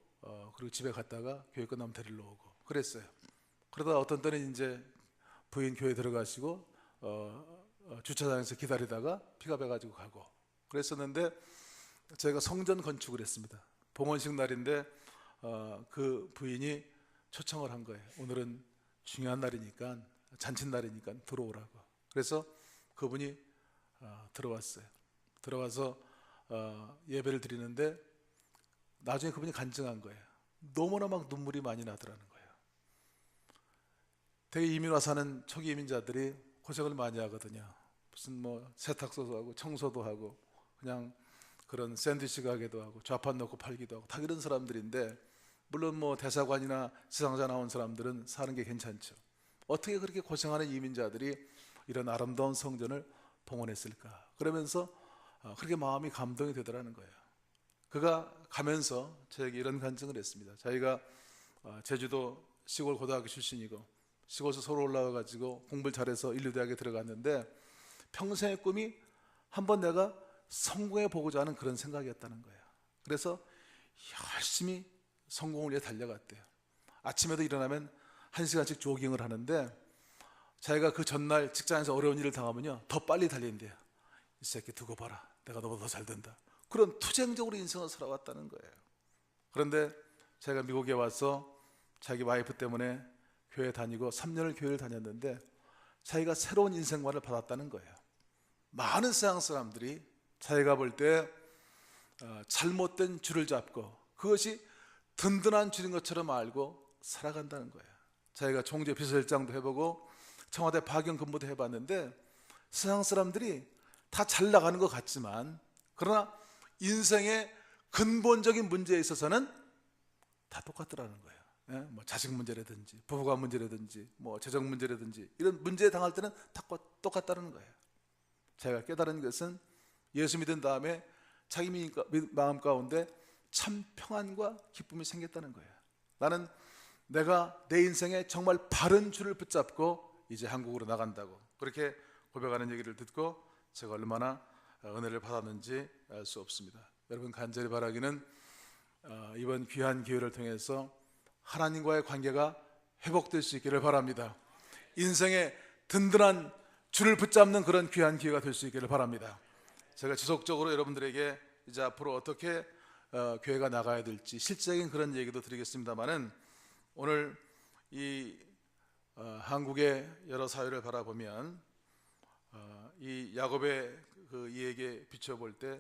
그리고 집에 갔다가 교회 끝나면 데리러 오고 그랬어요. 그러다 어떤 때는 이제 부인 교회 들어가시고 주차장에서 기다리다가 픽업해가지고 가고 그랬었는데 저희가 성전 건축을 했습니다. 봉헌식 날인데 그 부인이 초청을 한 거예요. 오늘은 중요한 날이니까 잔칫날이니까 들어오라고. 그래서 그분이 들어왔어요. 들어와서 예배를 드리는데 나중에 그분이 간증한 거예요. 너무나 막 눈물이 많이 나더라는 거예요. 되게 이민 와 사는 초기 이민자들이 고생을 많이 하거든요. 무슨 세탁소도 하고 청소도 하고 그냥 그런 샌드위치 가게도 하고 좌판 넣고 팔기도 하고 다 그런 사람들인데 물론 대사관이나 지상자 나온 사람들은 사는 게 괜찮죠. 어떻게 그렇게 고생하는 이민자들이 이런 아름다운 성전을 봉헌했을까? 그러면서 그렇게 마음이 감동이 되더라는 거예요. 그가 가면서 저에게 이런 간증을 했습니다. 자기가 제주도 시골 고등학교 출신이고 시골에서 서울 올라와가지고 공부를 잘해서 인류대학에 들어갔는데 평생의 꿈이 한번 내가 성공해 보고자 하는 그런 생각이었다는 거예요. 그래서 열심히 성공을 위해 달려갔대요. 아침에도 일어나면 1시간씩 조깅을 하는데 자기가 그 전날 직장에서 어려운 일을 당하면요 더 빨리 달린대요. 이 새끼 두고 봐라, 내가 너보다 더 잘 된다. 그런 투쟁적으로 인생을 살아왔다는 거예요. 그런데 자기가 미국에 와서 자기 와이프 때문에 교회 다니고 3년을 교회를 다녔는데 자기가 새로운 인생관을 받았다는 거예요. 많은 세상 사람들이 자기가 볼 때 잘못된 줄을 잡고 그것이 든든한 줄인 것처럼 알고 살아간다는 거예요. 자기가 총재 비서실장도 해보고 청와대 파견 근무도 해봤는데 세상 사람들이 다 잘 나가는 것 같지만 그러나 인생의 근본적인 문제에 있어서는 다 똑같더라는 거예요. 자식 문제라든지 부부가 문제라든지 재정 문제라든지 이런 문제에 당할 때는 다 똑같다는 거예요. 제가 깨달은 것은 예수 믿은 다음에 자기 마음 가운데 참 평안과 기쁨이 생겼다는 거예요. 나는 내가 내 인생에 정말 바른 줄을 붙잡고 이제 한국으로 나간다고 그렇게 고백하는 얘기를 듣고 제가 얼마나 은혜를 받았는지 알 수 없습니다. 여러분 간절히 바라기는 이번 귀한 기회를 통해서 하나님과의 관계가 회복될 수 있기를 바랍니다. 인생의 든든한 줄을 붙잡는 그런 귀한 기회가 될 수 있기를 바랍니다. 제가 지속적으로 여러분들에게 이제 앞으로 어떻게 교회가 나가야 될지 실질적인 그런 얘기도 드리겠습니다만은, 오늘 이 한국의 여러 사회를 바라보면 이 야곱의 그 이에게 비춰볼 때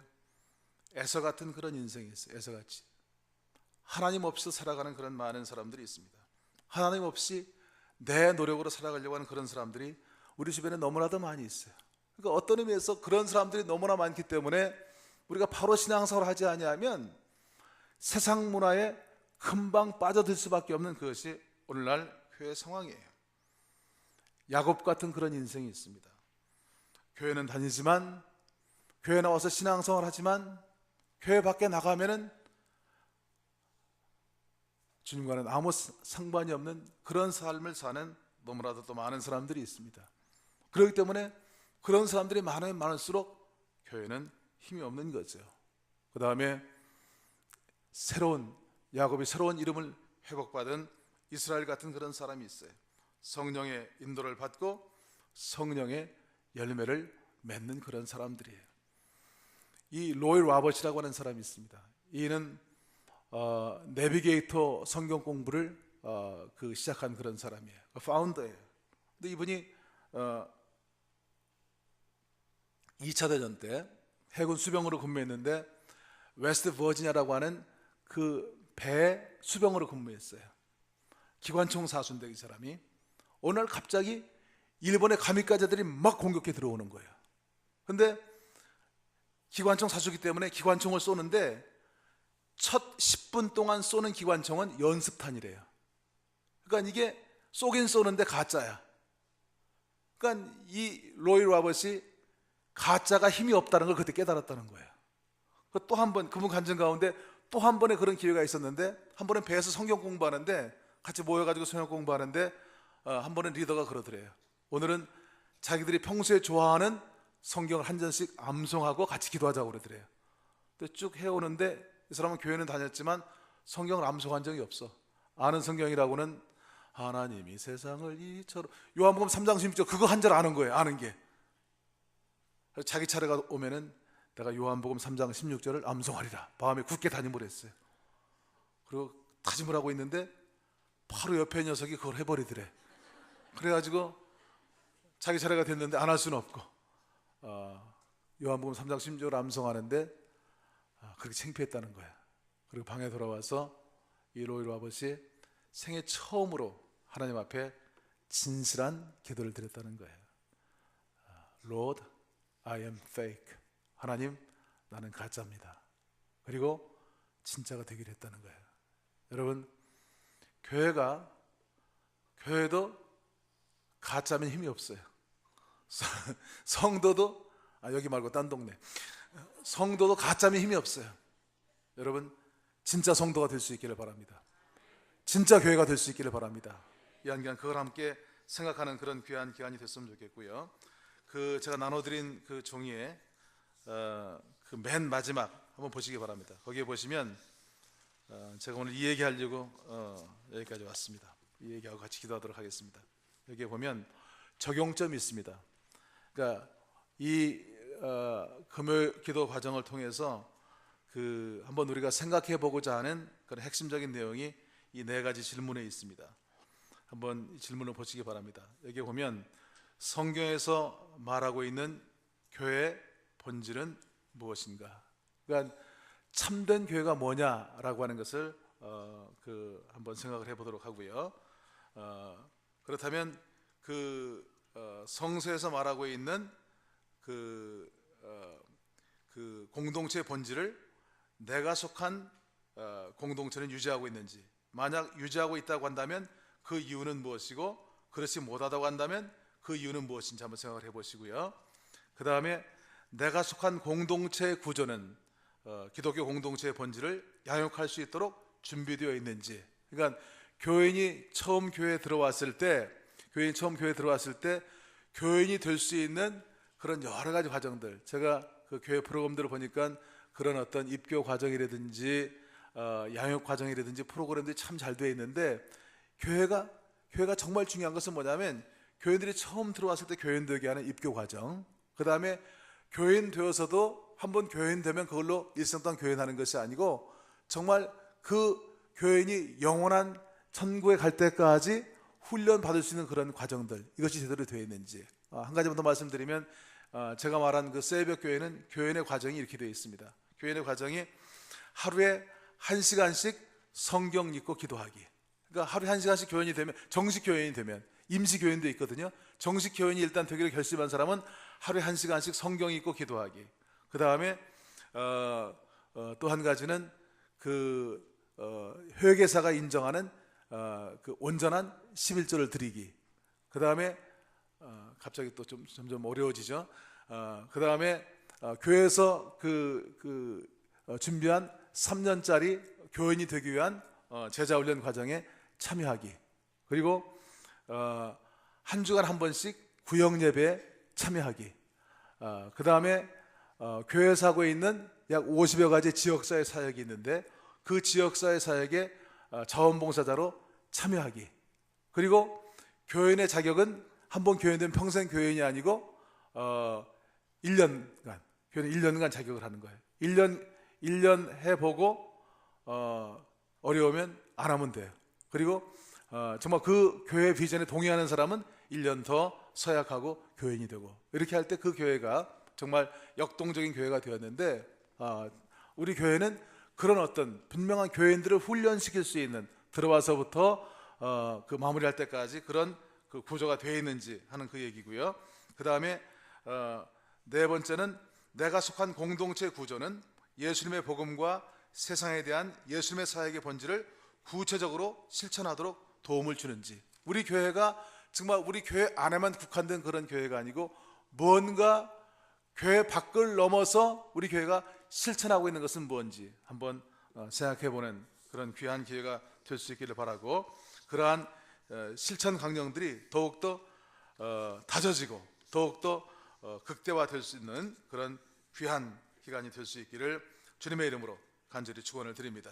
에서 같은 그런 인생이 있어요. 에서같이 하나님 없이 살아가는 그런 많은 사람들이 있습니다. 하나님 없이 내 노력으로 살아가려고 하는 그런 사람들이 우리 주변에 너무나도 많이 있어요. 그러니까 어떤 의미에서 그런 사람들이 너무나 많기 때문에 우리가 바로 신앙생활을 하지 아니하면 세상 문화에 금방 빠져들 수밖에 없는 그것이 오늘날 교회 상황이에요. 야곱 같은 그런 인생이 있습니다. 교회는 다니지만, 교회 나와서 신앙생활을 하지만, 교회 밖에 나가면은 주님과는 아무 상관이 없는 그런 삶을 사는 너무나도 또 많은 사람들이 있습니다. 그렇기 때문에 그런 사람들이 많으면 많을수록 교회는 힘이 없는 거죠. 그 다음에 야곱이 새로운 이름을 회복받은 이스라엘 같은 그런 사람이 있어요. 성령의 인도를 받고 성령의 열매를 맺는 그런 사람들이에요. 이 로이 라버시라고 하는 사람이 있습니다. 이는 내비게이터 성경 공부를 시작한 그런 사람이에요. 파운더예요. 근데 이분이 2차 대전 때 해군 수병으로 근무했는데 웨스트 버지니아라고 하는 그 배 수병으로 근무했어요. 기관총 사수인데 이 사람이 어느 날 갑자기 일본의 가미카제들이 막 공격해 들어오는 거예요. 근데 기관총 사수기 때문에 기관총을 쏘는데 첫 10분 동안 쏘는 기관총은 연습탄이래요. 그러니까 이게 쏘긴 쏘는데 가짜야. 그러니까 이 로이 라버시 가짜가 힘이 없다는 걸 그때 깨달았다는 거예요. 또 한 번 그분 간증 가운데 또 한 번의 그런 기회가 있었는데, 한 번은 배에서 성경 공부하는데 같이 모여가지고 성경 공부하는데 한 번은 리더가 그러더래요. 오늘은 자기들이 평소에 좋아하는 성경을 한 전씩 암송하고 같이 기도하자고 그러더래요. 쭉 해오는데 이 사람은 교회는 다녔지만 성경을 암송한 적이 없어. 아는 성경이라고는 하나님이 세상을 이처럼, 요한복음 3장 16절 그거 한 절 아는 거예요. 아는 게. 자기 차례가 오면은 내가 요한복음 3장 16절을 암송하리라 밤에 굳게 다짐을 했어요. 그리고 다짐을 하고 있는데 바로 옆에 녀석이 그걸 해버리더래. 그래가지고 자기 차례가 됐는데 안 할 수는 없고 요한복음 3장 16절 암송하는데 그렇게 창피했다는 거야. 그리고 방에 돌아와서 이 로이 라버시 생애 처음으로 하나님 앞에 진실한 기도를 드렸다는 거예요. Lord, I am fake. 하나님, 나는 가짜입니다. 그리고 진짜가 되기로 했다는 거예요. 여러분, 교회도 가짜면 힘이 없어요. 성도도, 여기 말고 딴 동네, 성도도 가짜면 힘이 없어요. 여러분, 진짜 성도가 될 수 있기를 바랍니다. 진짜 교회가 될 수 있기를 바랍니다. 이 한기간 그걸 함께 생각하는 그런 귀한 기간이 됐으면 좋겠고요. 제가 나눠드린 그 종이에 그 맨 마지막 한번 보시기 바랍니다. 거기에 보시면 제가 오늘 이 얘기하려고 여기까지 왔습니다. 이 얘기하고 같이 기도하도록 하겠습니다. 여기에 보면 적용점이 있습니다. 그러니까 이 금요 기도 과정을 통해서 한번 우리가 생각해 보고자 하는 그런 핵심적인 내용이 이 네 가지 질문에 있습니다. 한번 이 질문을 보시기 바랍니다. 여기 보면 성경에서 말하고 있는 교회의 본질은 무엇인가? 그러니까 참된 교회가 뭐냐라고 하는 것을 한번 생각을 해보도록 하고요. 그렇다면 성서에서 말하고 있는 공동체의 본질을 내가 속한 공동체는 유지하고 있는지, 만약 유지하고 있다고 한다면 그 이유는 무엇이고, 그렇지 못하다고 한다면 그 이유는 무엇인지 한번 생각을 해보시고요. 그 다음에 내가 속한 공동체의 구조는 기독교 공동체의 본질을 양육할 수 있도록 준비되어 있는지. 그러니까 교인이 처음 교회에 들어왔을 때 교인이 될 수 있는 그런 여러 가지 과정들, 제가 그 교회 프로그램들을 보니까 그런 어떤 입교 과정이라든지 양육 과정이라든지 프로그램들이 참 잘 되어 있는데, 교회가 정말 중요한 것은 뭐냐면 교인들이 처음 들어왔을 때 교인 되게 하는 입교 과정, 그 다음에 교인 되어서도 한번 교인 되면 그걸로 일생 동안 교인하는 것이 아니고 정말 그 교인이 영원한 천국에 갈 때까지 훈련 받을 수 있는 그런 과정들, 이것이 제대로 되어 있는지. 한 가지만 더 말씀드리면, 제가 말한 그 새벽 교회는 교인의 과정이 이렇게 되어 있습니다. 교인의 과정이 하루에 1시간씩 성경 읽고 기도하기. 그러니까 하루에 1시간씩 교인이 되면, 정식 교인이 되면, 임시 교인도 있거든요. 정식 교인이 일단 되기를 결심한 사람은 하루에 1시간씩 성경 읽고 기도하기. 그 다음에 또 한 가지는 회계사가 인정하는 그 온전한 11조를 드리기. 그 다음에 갑자기 또 점점 어려워지죠. 그 다음에 교회에서 준비한 3년짜리 교인이 되기 위한 제자훈련 과정에 참여하기. 그리고 한 주간 한 번씩 구역 예배에 참여하기. 그 다음에 교회 사고에 있는 약 50여 가지 지역사회 사역이 있는데 그 지역사회 사역에 자원봉사자로 참여하기. 그리고 교인의 자격은 한 번 교인되면 평생 교인이 아니고 1년간, 교인은 1년간 자격을 하는 거예요. 1년 해보고 어려우면 안 하면 돼요. 그리고 정말 그 교회 비전에 동의하는 사람은 1년 더 서약하고 교인이 되고, 이렇게 할 때 그 교회가 정말 역동적인 교회가 되었는데, 우리 교회는 그런 어떤 분명한 교인들을 훈련시킬 수 있는, 들어와서부터 그 마무리할 때까지 그런 그 구조가 되어 있는지 하는 그 얘기고요. 그 다음에 네 번째는 내가 속한 공동체 구조는 예수님의 복음과 세상에 대한 예수님의 사역의 본질을 구체적으로 실천하도록 도움을 주는지. 우리 교회가 정말 우리 교회 안에만 국한된 그런 교회가 아니고 뭔가 교회 밖을 넘어서 우리 교회가 실천하고 있는 것은 뭔지 한번 생각해보는 그런 귀한 기회가 될 수 있기를 바라고, 그러한 실천 강령들이 더욱더 다져지고 더욱더 극대화될 수 있는 그런 귀한 기간이 될 수 있기를 주님의 이름으로 간절히 축원을 드립니다.